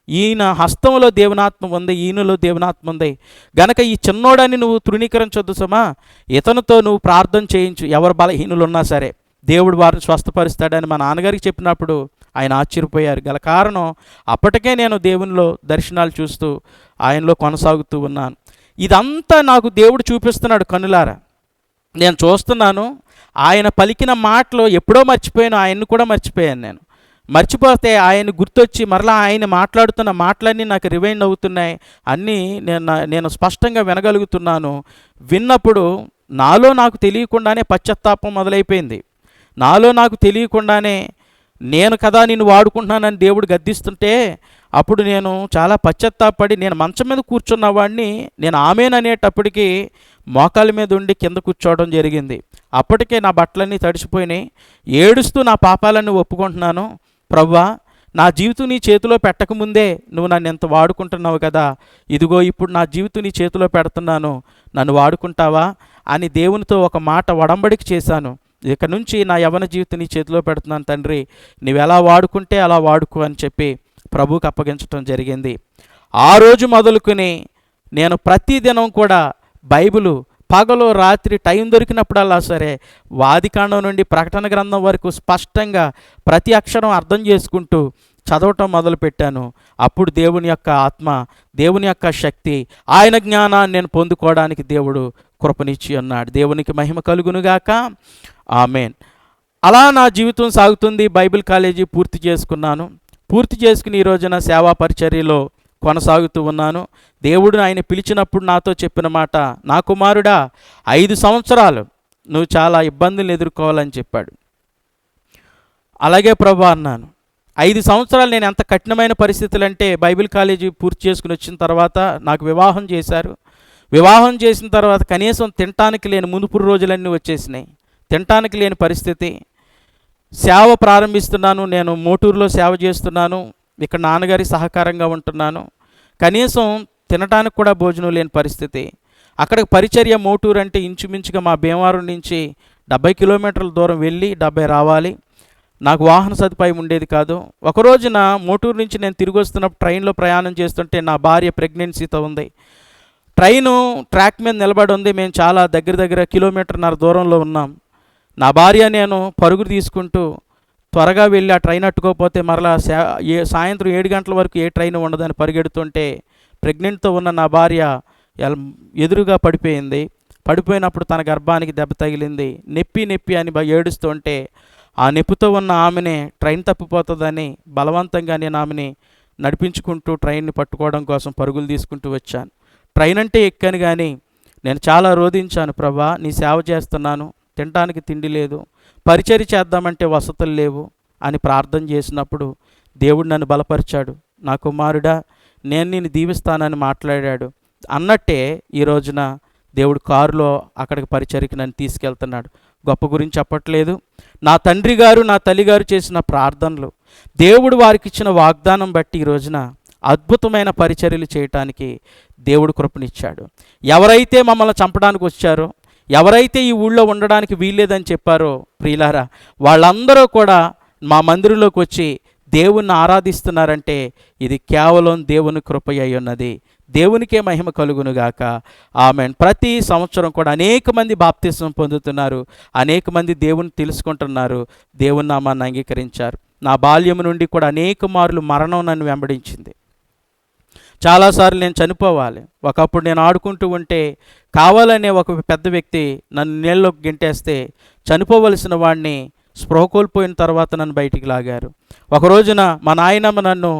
ఈయన హస్తంలో దేవునాత్మ ఉంది, ఈయనలో దేవునాత్మ ఉంది గనక ఈ చిన్నోడని నువ్వు తృణీకరించొద్దు సుమా. ఇతనితో నువ్వు ప్రార్థన చేయించు, ఎవరు బలహీనులు ఉన్నా సరే దేవుడు వారిని స్వస్థపరుస్తాడని మా నాన్నగారికి చెప్పినప్పుడు ఆయన ఆశ్చర్యపోయారు. గల కారణం అప్పటికే నేను దేవునిలో దర్శనాలు చూస్తూ ఆయనలో కొనసాగుతూ ఉన్నాను. ఇదంతా నాకు దేవుడు చూపిస్తున్నాడు కనులారా. నేను చూస్తున్నాను, ఆయన పలికిన మాటలు ఎప్పుడో మర్చిపోయాను, ఆయన్ని కూడా మర్చిపోయాను. నేను మర్చిపోతే ఆయన గుర్తొచ్చి మరలా ఆయన మాట్లాడుతున్న మాటలన్నీ నాకు రివైండ్ అవుతున్నాయి. అన్నీ నేను స్పష్టంగా వినగలుగుతున్నాను. విన్నప్పుడు నాలో నాకు తెలియకుండానే పశ్చాత్తాపం మొదలైపోయింది. నాలో నాకు తెలియకుండానే నేను కదా నిన్ను వాడుకుంటున్నానని దేవుడు గద్దిస్తుంటే అప్పుడు నేను చాలా పశ్చాత్తాపడి, నేను మంచం మీద కూర్చున్న వాడిని నేను ఆమెననేటప్పటికీ మోకాళ్ళ మీద ఉండి కింద కూర్చోవడం జరిగింది. అప్పటికే నా బట్టలన్నీ తడిసిపోయినాయి. ఏడుస్తూ నా పాపాలన్నీ ఒప్పుకుంటున్నాను. ప్రభువా, నా జీవితం నీ చేతిలో పెట్టకముందే నువ్వు నన్ను ఎంత వాడుకుంటున్నావు కదా, ఇదిగో ఇప్పుడు నా జీవితం నీ చేతిలో పెడుతున్నాను, నన్ను వాడుకుంటావా అని దేవునితో ఒక మాట వడంబడిక చేశాను. ఇక నుంచి నా యవ్వన జీవితం నీ చేతిలో పెడుతున్నాను తండ్రి, నువ్వు ఎలా వాడుకుంటే అలా వాడుకో అని చెప్పి ప్రభువుకి అప్పగించడం జరిగింది. ఆ రోజు మొదలుకొని నేను ప్రతిదినం కూడా బైబిలు పగలు రాత్రి టైం దొరికినప్పుడల్లా సరే ఆదికాండం నుండి ప్రకటన గ్రంథం వరకు స్పష్టంగా ప్రతి అక్షరం అర్థం చేసుకుంటూ చదవటం మొదలుపెట్టాను. అప్పుడు దేవుని యొక్క ఆత్మ, దేవుని యొక్క శక్తి, ఆయన జ్ఞానాన్ని నేను పొందుకోవడానికి దేవుడు కృపనిచ్చి ఉన్నాడు. దేవునికి మహిమ కలుగునుగాక. ఆమేన్. అలా నా జీవితం సాగుతుంది. బైబిల్ కాలేజీ పూర్తి చేసుకున్నాను. పూర్తి చేసుకుని ఈ రోజున సేవా పరిచర్యలో కొనసాగుతూ ఉన్నాను. దేవుడు ఆయన పిలిచినప్పుడు నాతో చెప్పిన మాట, నా కుమారుడా 5 సంవత్సరాలు నువ్వు చాలా ఇబ్బందులు ఎదుర్కోవాలని చెప్పాడు. అలాగే ప్రభు అన్నాను. 5 సంవత్సరాలు నేను ఎంత కఠినమైన పరిస్థితులు అంటే, బైబిల్ కాలేజీ పూర్తి చేసుకుని వచ్చిన తర్వాత నాకు వివాహం చేశారు. వివాహం చేసిన తర్వాత కనీసం తినటానికి లేని మునుపు రోజులన్నీ వచ్చేసినాయి. తినటానికి లేని పరిస్థితి. సేవ ప్రారంభిస్తున్నాను. నేను మోటూరులో సేవ చేస్తున్నాను. ఇక్కడ నాన్నగారి సహకారంగా ఉంటున్నాను. కనీసం తినటానికి కూడా భోజనం లేని పరిస్థితి. అక్కడికి పరిచర్య మోటూరు అంటే ఇంచుమించుగా మా భీమవరం నుంచి 70 కిలోమీటర్ల దూరం వెళ్ళి 70 రావాలి. నాకు వాహన సదుపాయం ఉండేది కాదు. ఒక రోజున మోటూరు నుంచి నేను తిరిగి వస్తున్నప్పుడు ట్రైన్లో ప్రయాణం చేస్తుంటే నా భార్య ప్రెగ్నెన్సీతో ఉంది. ట్రైను ట్రాక్ మీద నిలబడి ఉంది. మేము చాలా దగ్గర కిలోమీటర్న్నర దూరంలో ఉన్నాం. నా భార్య నేను పరుగులు తీసుకుంటూ త్వరగా వెళ్ళి ఆ ట్రైన్ అట్టుకోకపోతే మరలా సాయంత్రం 7 గంటల వరకు ఏ ట్రైన్ ఉండదని పరిగెడుతుంటే ప్రెగ్నెంట్తో ఉన్న నా భార్య ఎదురుగా పడిపోయింది. పడిపోయినప్పుడు తన గర్భానికి దెబ్బ తగిలింది. నొప్పి అని ఏడుస్తుంటే ఆ నొప్పితో ఉన్న ఆమెనే ట్రైన్ తప్పిపోతుందని బలవంతంగా నేను ఆమెని నడిపించుకుంటూ ట్రైన్ని పట్టుకోవడం కోసం పరుగులు తీసుకుంటూ వచ్చాను. ట్రైన్ అంటే ఎక్కాను కానీ నేను చాలా రోధించాను. ప్రభా, నీ సేవ చేస్తున్నాను, తినడానికి తిండి లేదు, పరిచర్య చేద్దామంటే వసతులు లేవు అని ప్రార్థన చేసినప్పుడు దేవుడు నన్ను బలపరిచాడు. నా కుమారుడా, నేను నిన్ను దీవిస్తానని మాట్లాడాడు. అన్నట్టే ఈ రోజున దేవుడు కారులో అక్కడికి పరిచర్యకి నన్ను తీసుకెళ్తున్నాడు. గొప్ప గురించి చెప్పట్లేదు. నా తండ్రి గారు, నా తల్లిగారు చేసిన ప్రార్థనలు, దేవుడు వారికి ఇచ్చిన వాగ్దానం బట్టి ఈ రోజున అద్భుతమైన పరిచర్యలు చేయటానికి దేవుడు కృపనిచ్చాడు. ఎవరైతే మమ్మల్ని చంపడానికి వచ్చారో, ఎవరైతే ఈ ఊళ్ళో ఉండడానికి వీల్లేదని చెప్పారో ప్రియులారా, వాళ్ళందరూ కూడా మా మందిరంలోకి వచ్చి దేవుణ్ణి ఆరాధిస్తున్నారంటే ఇది కేవలం దేవుని కృప అయి ఉన్నది. దేవునికే మహిమ కలుగునుగాక. ఆమేన్. ప్రతి సంవత్సరం కూడా అనేక మంది బాప్తిస్మం పొందుతున్నారు. అనేక మంది దేవుని తెలుసుకుంటున్నారు, దేవుని నామాన్ని అంగీకరించారు. నా బాల్యం నుండి కూడా అనేక మార్లు మరణం నన్ను వెంబడించింది. చాలాసార్లు నేను చనిపోవాలి. ఒకప్పుడు నేను ఆడుకుంటూ ఉంటే కావాలనే ఒక పెద్ద వ్యక్తి నన్ను నీళ్ళలోకి గెంటేస్తే చనిపోవలసిన వాడిని స్పృహ కోల్పోయిన తర్వాత నన్ను బయటికి లాగారు. ఒక రోజున మా నాయనమ్మ నన్ను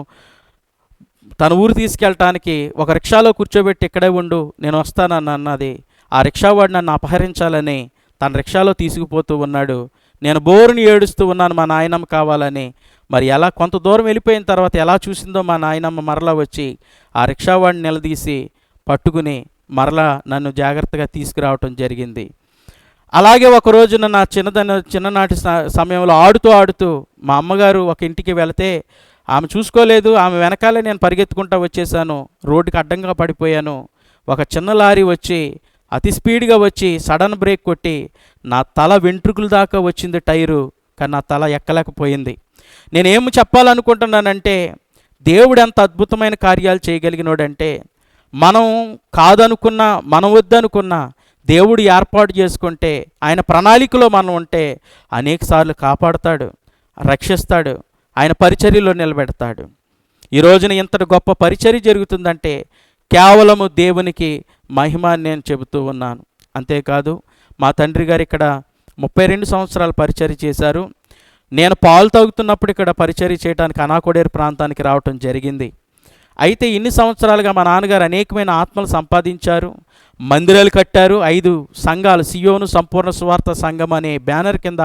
తన ఊరు తీసుకెళ్ళటానికి ఒక రిక్షాలో కూర్చోబెట్టి ఇక్కడే ఉండు, నేను వస్తానని అన్నది. ఆ రిక్షావాడు నన్ను అపహరించాలని తన రిక్షాలో తీసుకుపోతూ ఉన్నాడు. నేను బోరుని ఏడుస్తూ ఉన్నాను మా నాయనమ్మ కావాలని. మరి ఎలా కొంత దూరం వెళ్ళిపోయిన తర్వాత ఎలా చూసిందో మా నాయనమ్మ మరలా వచ్చి ఆ రిక్షావాడిని నిలదీసి పట్టుకుని మరలా నన్ను జాగ్రత్తగా తీసుకురావటం జరిగింది. అలాగే ఒక రోజున నా చిన్ననాటి సమయంలో ఆడుతూ మా అమ్మగారు ఒక ఇంటికి వెళితే ఆమె చూసుకోలేదు. ఆమె వెనకాలే నేను పరిగెత్తుకుంటూ వచ్చేసాను. రోడ్డుకి అడ్డంగా పడిపోయాను. ఒక చిన్న లారీ వచ్చి అతి స్పీడ్గా వచ్చి సడన్ బ్రేక్ కొట్టి నా తల వెంట్రుకల దాకా వచ్చింది టైరు, కానీ నా తల ఎక్కలేకపోయింది. నేనేం చెప్పాలనుకుంటున్నానంటే, దేవుడు ఎంత అద్భుతమైన కార్యాలు చేయగలిగినోడంటే, మనం కాదనుకున్నా, మనం వద్దనుకున్నా దేవుడు ఏర్పాటు చేసుకుంటే, ఆయన ప్రణాళికలో మనం ఉంటే అనేకసార్లు కాపాడుతాడు, రక్షిస్తాడు. ఆయన పరిచర్యలో నిలబెడతాడు. ఈ రోజున ఇంతటి గొప్ప పరిచర్య జరుగుతుందంటే కేవలము దేవునికి మహిమ అని నేను చెబుతూ ఉన్నాను. అంతేకాదు మా తండ్రి గారు ఇక్కడ 32 సంవత్సరాలు పరిచర్య చేశారు. నేను పాలు తాగుతున్నప్పుడు ఇక్కడ పరిచర్య చేయడానికి అనాకొడేరు ప్రాంతానికి రావటం జరిగింది. అయితే ఇన్ని సంవత్సరాలుగా మా నాన్నగారు అనేకమైన ఆత్మలు సంపాదించారు, మందిరాలు కట్టారు. 5 సంఘాలు, సియోను సంపూర్ణ సువార్త సంఘం అనే బ్యానర్ కింద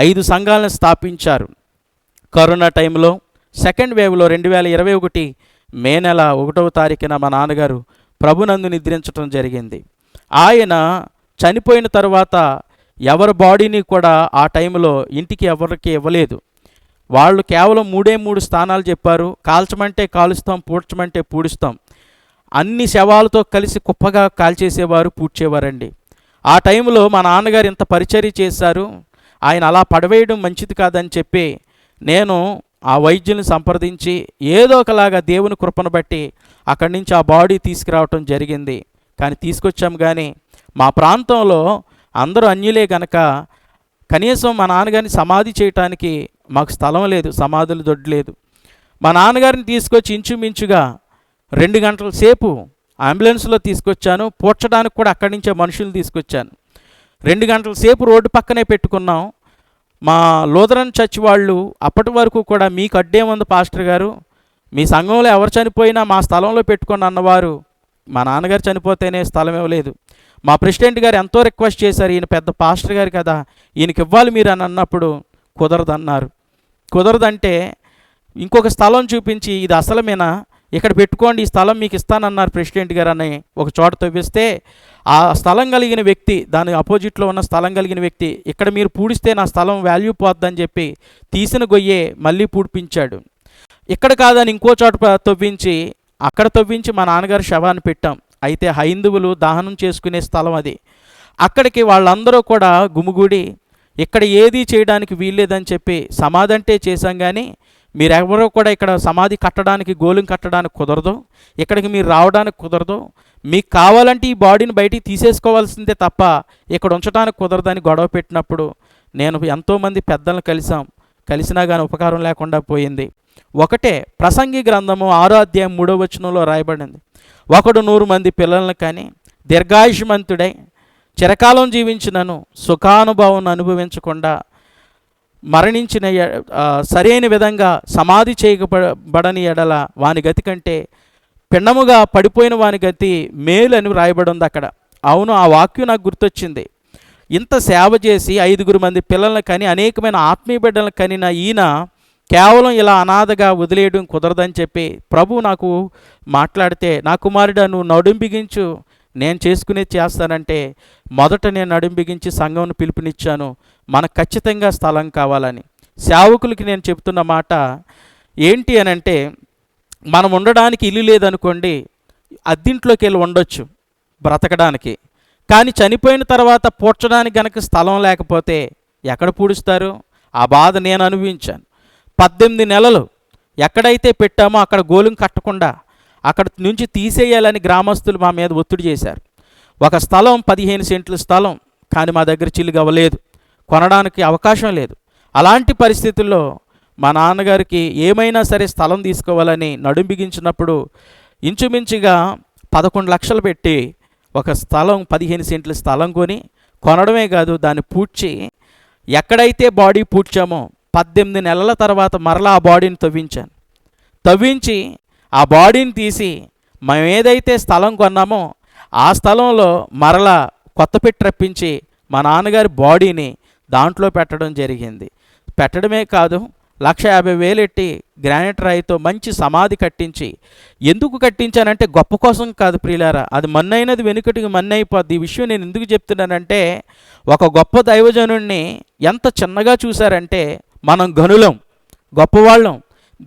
5 సంఘాలను స్థాపించారు. కరోనా టైంలో సెకండ్ వేవ్లో 2021 మే నెల 1వ తారీఖున మా నాన్నగారు ప్రభునందు నిద్రించడం జరిగింది. ఆయన చనిపోయిన తర్వాత ఎవరి బాడీని కూడా ఆ టైంలో ఇంటికి ఎవరికి ఇవ్వలేదు. వాళ్ళు కేవలం 3 స్థానాలు చెప్పారు. కాల్చమంటే కాలుస్తాం, పూడ్చమంటే పూడుస్తాం. అన్ని శవాలతో కలిసి కుప్పగా కాల్చేసేవారు, పూడ్చేవారండి. ఆ టైంలో మా నాన్నగారు ఇంత పరిచర్య చేశారు, ఆయన అలా పడవేయడం మంచిది కాదని చెప్పి నేను ఆ వైద్యుని సంప్రదించి ఏదో ఒకలాగా దేవుని కృపను బట్టి అక్కడి నుంచి ఆ బాడీ తీసుకురావటం జరిగింది. కానీ తీసుకొచ్చాం, కానీ మా ప్రాంతంలో అందరూ అన్యులే గనక కనీసం మా నాన్నగారిని సమాధి చేయటానికి మాకు స్థలం లేదు, సమాధులు దొడ్లేదు. మా నాన్నగారిని తీసుకొచ్చి ఇంచుమించుగా 2 గంటల సేపు అంబులెన్స్లో తీసుకొచ్చాను. పూడ్చడానికి కూడా అక్కడి నుంచే మనుషులు తీసుకొచ్చాను. 2 గంటల సేపు రోడ్డు పక్కనే పెట్టుకున్నాం. మా లూథరన్ చర్చ్ వాళ్ళు అప్పటి వరకు కూడా మీకు అడ్డేముంది పాస్టర్ గారు, మీ సంఘంలో ఎవరు చనిపోయినా మా స్థలంలో పెట్టుకొని అన్నవారు మా నాన్నగారు చనిపోతేనే స్థలం ఇవ్వలేదు. మా ప్రెసిడెంట్ గారు ఎంతో రిక్వెస్ట్ చేశారు, ఈయన పెద్ద పాస్టర్ గారు కదా, ఈయనకి ఇవ్వాలి మీరు అని అన్నప్పుడు కుదరదన్నారు. కుదరదంటే ఇంకొక స్థలం చూపించి ఇది అసలమేనా, ఇక్కడ పెట్టుకోండి, ఈ స్థలం మీకు ఇస్తానన్నారు ప్రెసిడెంట్ గారు అని ఒక చోట తవ్విస్తే ఆ స్థలం కలిగిన వ్యక్తి, దాని అపోజిట్లో ఉన్న స్థలం కలిగిన వ్యక్తి, ఇక్కడ మీరు పూడిస్తే నా స్థలం వాల్యూ పోద్దని చెప్పి తీసిన గొయ్యే మళ్ళీ పూడిపించాడు. ఇక్కడ కాదని ఇంకో చోట తవ్వించి మా నాన్నగారు శవాన్ని పెట్టాం. అయితే హైందువులు దహనం చేసుకునే స్థలం అది. అక్కడికి వాళ్ళందరూ కూడా గుమిగూడి ఇక్కడ ఏదీ చేయడానికి వీల్లేదని చెప్పి సమాధి అంటే చేశాం, కానీ మీరెవరో కూడా ఇక్కడ సమాధి కట్టడానికి, గోళం కట్టడానికి కుదరదు, ఇక్కడికి మీరు రావడానికి కుదరదు, మీకు కావాలంటే ఈ బాడీని బయటికి తీసేసుకోవాల్సిందే తప్ప ఇక్కడ ఉంచడానికి కుదరదని గొడవ పెట్టినప్పుడు నేను ఎంతోమంది పెద్దలను కలిసినా కానీ ఉపకారం లేకుండా పోయింది. ఒకటే ప్రసంగి గ్రంథము 6వ అధ్యాయం 3వ వచనంలో రాయబడింది, ఒకడు 100 మంది పిల్లలను కానీ దీర్ఘాయుష్మంతుడై చిరకాలం జీవించినను సుఖానుభవం అనుభవించకుండా మరణించిన సరైన విధంగా సమాధి చేయబడని ఎడల వాని గతి కంటే పిండముగా పడిపోయిన వాని గతి మేలు అని రాయబడి ఉంది అక్కడ. అవును, ఆ వాక్యం నాకు గుర్తొచ్చింది. ఇంత సేవ చేసి 5 మంది పిల్లలను కని అనేకమైన ఆత్మీయ బిడ్డలను కనిన ఈయన కేవలం ఇలా అనాథగా వదిలేయడం కుదరదని చెప్పి ప్రభు నాకు మాట్లాడితే, నా కుమారుడా నువ్వు నడుం బిగించు, నేను చేసుకునేది చేస్తానంటే మొదట నేను నడుం బిగించి సంఘంను పిలుపునిచ్చాను, మనకు ఖచ్చితంగా స్థలం కావాలని. సేవకులకి నేను చెప్తున్న మాట ఏంటి అని అంటే, మనం ఉండడానికి ఇల్లు లేదనుకోండి, అద్దింట్లోకి వెళ్ళి ఉండొచ్చు బ్రతకడానికి, కానీ చనిపోయిన తర్వాత పూడ్చడానికి గనక స్థలం లేకపోతే ఎక్కడ పూడుస్తారు? ఆ బాధ నేను అనుభవించాను. 18 నెలలు ఎక్కడైతే పెట్టామో అక్కడ గోళం కట్టకుండా అక్కడ నుంచి తీసేయాలని గ్రామస్తులు మా మీద ఒత్తిడి చేశారు. ఒక స్థలం 15 సెంట్ల స్థలం, కానీ మా దగ్గర చిల్లుగా అవ్వలేదు, కొనడానికి అవకాశం లేదు. అలాంటి పరిస్థితుల్లో మా నాన్నగారికి ఏమైనా సరే స్థలం తీసుకోవాలని నడుం బిగించినప్పుడు ఇంచుమించుగా 11 లక్షలు పెట్టి ఒక స్థలం 15 సెంట్ల స్థలం కొనడమే కాదు, దాన్ని పూడ్చి ఎక్కడైతే బాడీ పూడ్చామో 18 నెలల తర్వాత మరలా ఆ బాడీని తవ్వించి ఆ బాడీని తీసి మేము ఏదైతే స్థలం కొన్నామో ఆ స్థలంలో మరలా కొత్త పెట్టి రప్పించి మా నాన్నగారి బాడీని దాంట్లో పెట్టడం జరిగింది. పెట్టడమే కాదు, 1,50,000 ఎట్టి గ్రానైట్ రాయితో మంచి సమాధి కట్టించి, ఎందుకు కట్టించానంటే గొప్ప కోసం కాదు ప్రియులారా, అది మన్నైనది వెనుకటికి మన్నైపోద్ది. ఈ విషయం నేను ఎందుకు చెప్తున్నానంటే, ఒక గొప్ప దైవజనుడిని ఎంత చిన్నగా చూశారంటే, మనం గనులం, గొప్పవాళ్ళం,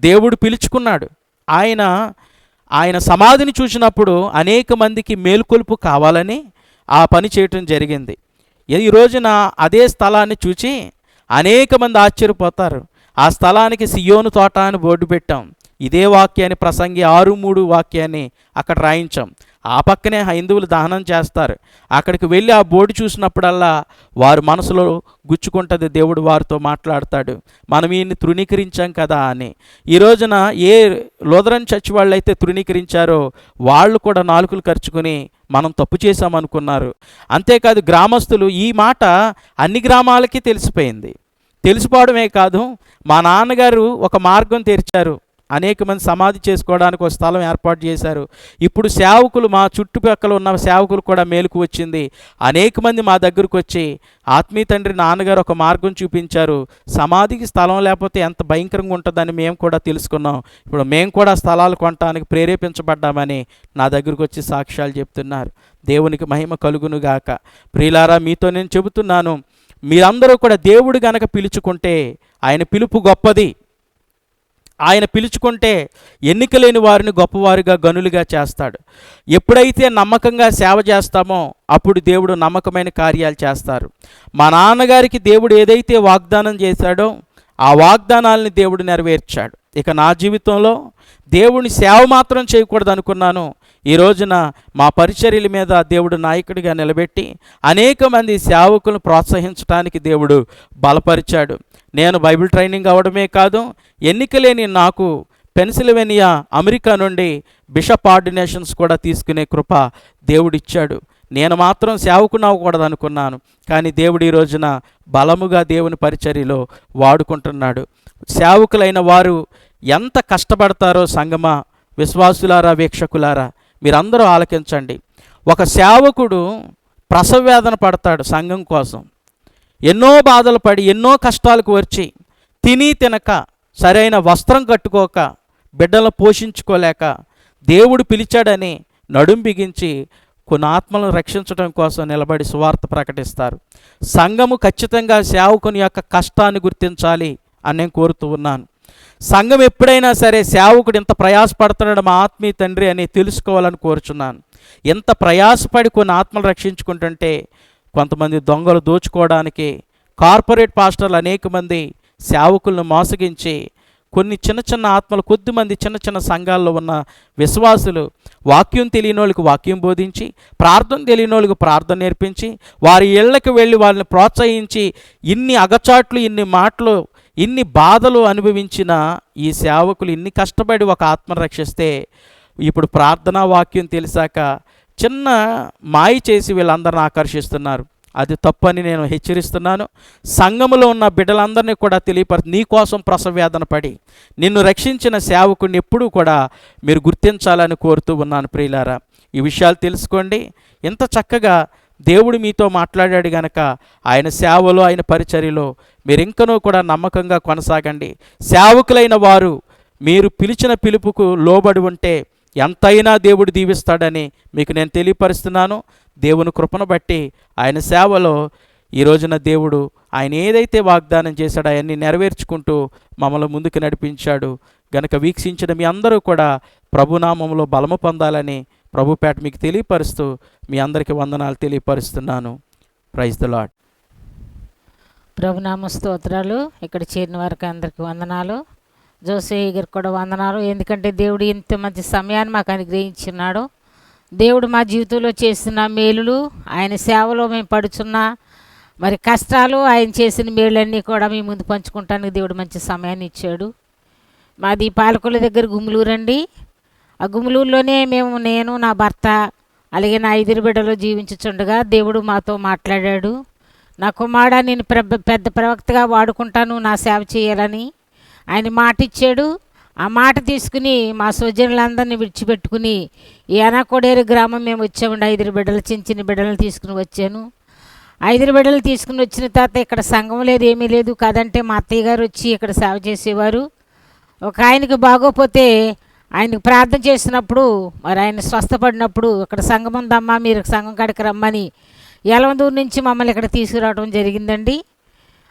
దేవుడు పిలుచుకున్నాడు. ఆయన సమాధిని చూసినప్పుడు అనేక మందికి మేలుకొలుపు కావాలని ఆ పని చేయటం జరిగింది. ఈ రోజున అదే స్థలాన్ని చూచి అనేక మంది ఆశ్చర్యపోతారు. ఆ స్థలానికి సియోను తోట అని బోర్డు పెట్టాం. ఇదే వాక్యాన్ని ప్రసంగి 6:3 వాక్యాన్ని అక్కడ రాయించాం. ఆ పక్కనే హైందువులు దహనం చేస్తారు. అక్కడికి వెళ్ళి ఆ బోర్డు చూసినప్పుడల్లా వారి మనసులో గుచ్చుకుంటుంది, దేవుడు వారితో మాట్లాడతాడు, మనం ఈయన్ని తృణీకరించాం కదా అని. ఈ రోజున ఏ లూథరన్ చర్చ్ వాళ్ళు అయితే తృణీకరించారో వాళ్ళు కూడా నాలుకలు ఖర్చుకొని మనం తప్పు చేశామనుకున్నారు. అంతేకాదు గ్రామస్తులు, ఈ మాట అన్ని గ్రామాలకి తెలిసిపోయింది. తెలిసిపోవడమే కాదు, మా నాన్నగారు ఒక మార్గం తెరిచారు, అనేక మంది సమాధి చేసుకోవడానికి ఒక స్థలం ఏర్పాటు చేశారు. ఇప్పుడు సేవకులు, మా చుట్టుపక్కల ఉన్న సేవకులు కూడా మేలుకు వచ్చింది. అనేక మంది మా దగ్గరకు వచ్చి, ఆత్మీయ తండ్రి నాన్నగారు ఒక మార్గం చూపించారు, సమాధికి స్థలం లేకపోతే ఎంత భయంకరంగా ఉంటుందని మేము కూడా తెలుసుకున్నాం, ఇప్పుడు మేము కూడా స్థలాలు కొనడానికి ప్రేరేపించబడ్డామని నా దగ్గరకు వచ్చి సాక్ష్యాలు చెప్తున్నారు. దేవునికి మహిమ కలుగునుగాక. ప్రియులారా, మీతో నేను చెబుతున్నాను, మీరందరూ కూడా దేవుడు గనక పిలుచుకుంటే ఆయన పిలుపు గొప్పది. ఆయన పిలుచుకుంటే ఎన్నికలేని వారిని గొప్పవారుగా, గనులుగా చేస్తాడు. ఎప్పుడైతే నమ్మకంగా సేవ చేస్తామో అప్పుడు దేవుడు నమ్మకమైన కార్యాలు చేస్తారు. మా నాన్నగారికి దేవుడు ఏదైతే వాగ్దానం చేశాడో ఆ వాగ్దానాలని దేవుడు నెరవేర్చాడు. ఇక నా జీవితంలో దేవుని సేవ మాత్రం చేయకూడదు అనుకున్నాను. ఈ రోజున మా పరిచర్యల మీద దేవుడు నాయకుడిగా నిలబెట్టి అనేక మంది సేవకులను ప్రోత్సహించడానికి దేవుడు బలపరిచాడు. నేను బైబిల్ ట్రైనింగ్ అవ్వడమే కాదు, ఎన్నికలేని నాకు పెన్సిల్వేనియా, అమెరికా నుండి బిషప్ ఆర్డినేషన్స్ కూడా తీసుకునే కృప దేవుడిచ్చాడు. నేను మాత్రం సేవకుని అవ్వకూడదు అనుకున్నాను, కానీ దేవుడు ఈ రోజున బలముగా దేవుని పరిచర్యలో వాడుకుంటున్నాడు. సేవకులైన వారు ఎంత కష్టపడతారో సంగమా, విశ్వాసులారా, వీక్షకులారా, మీరందరూ ఆలకించండి. ఒక సేవకుడు ప్రసవ వేదన పడతాడు సంఘం కోసం, ఎన్నో బాధలు పడి, ఎన్నో కష్టాలకు వచ్చి, తిని తినక, సరైన వస్త్రం కట్టుకోక, బిడ్డలను పోషించుకోలేక, దేవుడు పిలిచాడని నడుం బిగించి కొన్ని ఆత్మలను రక్షించడం కోసం నిలబడి సువార్త ప్రకటిస్తారు. సంఘము ఖచ్చితంగా సేవకుని యొక్క కష్టాన్ని గుర్తించాలి అని నేను కోరుతూ ఉన్నాను. సంఘం ఎప్పుడైనా సరే సేవకుడు ఇంత ప్రయాసపడుతున్నాడు మా ఆత్మీయ తండ్రి అని తెలుసుకోవాలని కోరుచున్నాను. ఎంత ప్రయాసపడి కొన్ని ఆత్మలు రక్షించుకుంటుంటే కొంతమంది దొంగలు దోచుకోవడానికి, కార్పొరేట్ పాస్టర్లు అనేక మంది సేవకులను మోసగించి, కొన్ని చిన్న చిన్న ఆత్మలు, కొద్దిమంది చిన్న చిన్న సంఘాల్లో ఉన్న విశ్వాసులు వాక్యం తెలియని వాళ్ళకి వాక్యం బోధించి, ప్రార్థన తెలియని వాళ్ళకి ప్రార్థన నేర్పించి, వారి ఇళ్ళకి వెళ్ళి వాళ్ళని ప్రోత్సహించి, ఇన్ని అగచాట్లు, ఇన్ని మాటలు, ఇన్ని బాధలు అనుభవించిన ఈ సేవకులు ఇన్ని కష్టపడి ఒక ఆత్మను రక్షిస్తే, ఇప్పుడు ప్రార్థనా వాక్యం తెలిసాక చిన్న మాయ చేసి వీళ్ళందరిని ఆకర్షిస్తున్నారు. అది తప్పని నేను హెచ్చరిస్తున్నాను. సంఘములో ఉన్న బిడ్డలందరినీ కూడా నీ కోసం ప్రసవేదన పడి నిన్ను రక్షించిన సేవకుడిని ఎప్పుడూ కూడా మీరు గుర్తించాలని కోరుతూ ఉన్నాను. ప్రియులారా, ఈ విషయాలు తెలుసుకోండి. ఇంత చక్కగా దేవుడు మీతో మాట్లాడాడు గనక ఆయన సేవలో, ఆయన పరిచర్యలో మీరు ఇంకనూ కూడా నమ్మకంగా కొనసాగండి. సేవకులైన వారు మీరు పిలిచిన పిలుపుకు లోబడి ఉంటే ఎంతైనా దేవుడు దీవిస్తాడని మీకు నేను తెలియపరుస్తున్నాను. దేవుని కృపను బట్టి ఆయన సేవలో ఈ రోజున దేవుడు ఆయన ఏదైతే వాగ్దానం చేశాడో అవన్నీ నెరవేర్చుకుంటూ మమ్మల్ని ముందుకు నడిపించాడు గనక వీక్షించిన మీ అందరూ కూడా ప్రభునామంలో బలము పొందాలని ప్రభుపేట మీకు తెలియపరుస్తూ మీ అందరికీ వందనాలు తెలియపరుస్తున్నాను. Praise the lord. ప్రభునామ స్తోత్రాలు. ఇక్కడ చేరిన వారికి అందరికీ వందనాలు. జోసే గారికి కూడా వందనాలు. ఎందుకంటే దేవుడు ఇంత మంచి సమయాన్ని మాకు అనుగ్రహించున్నాడు. దేవుడు మా జీవితంలో చేసిన మేలులు, ఆయన సేవలో మేము పడుచున్న మరి కష్టాలు, ఆయన చేసిన మేళ్ళన్నీ కూడా మీ ముందు పంచుకుంటానికి దేవుడు మంచి సమయాన్ని ఇచ్చాడు. మాది పాలకొల దగ్గర గుమ్ములూరు అండి. ఆ గుమ్ములూరులోనే నేను, నా భర్త, అలాగే నా 5 బిడ్డలు జీవించుచుండగా దేవుడు మాతో మాట్లాడాడు. నా కుమారుడా, నేను పెద్ద ప్రవక్తగా వాడుకుంటాను, నా సేవ చేయాలని ఆయన మాట ఇచ్చాడు. ఆ మాట తీసుకుని మా స్వజనులందరినీ విడిచిపెట్టుకుని ఈ అనాకోడేరు గ్రామం మేము వచ్చామండి. 5 బిడ్డలు, చిన్న బిడ్డలను తీసుకుని వచ్చాను. 5 బిడ్డలు తీసుకుని వచ్చిన తర్వాత ఇక్కడ సంఘం లేదు, ఏమీ లేదు. కాదంటే మా అత్తయ్య గారు వచ్చి ఇక్కడ సేవ చేసేవారు. ఒక ఆయనకి బాగోపోతే ఆయనకు ప్రార్థన చేసినప్పుడు, మరి ఆయన స్వస్థపడినప్పుడు ఇక్కడ సంఘం ఉందమ్మా, మీరు సంఘం కాడికి రమ్మని యలమందూరు నుంచి మమ్మల్ని ఇక్కడ తీసుకురావడం జరిగిందండి.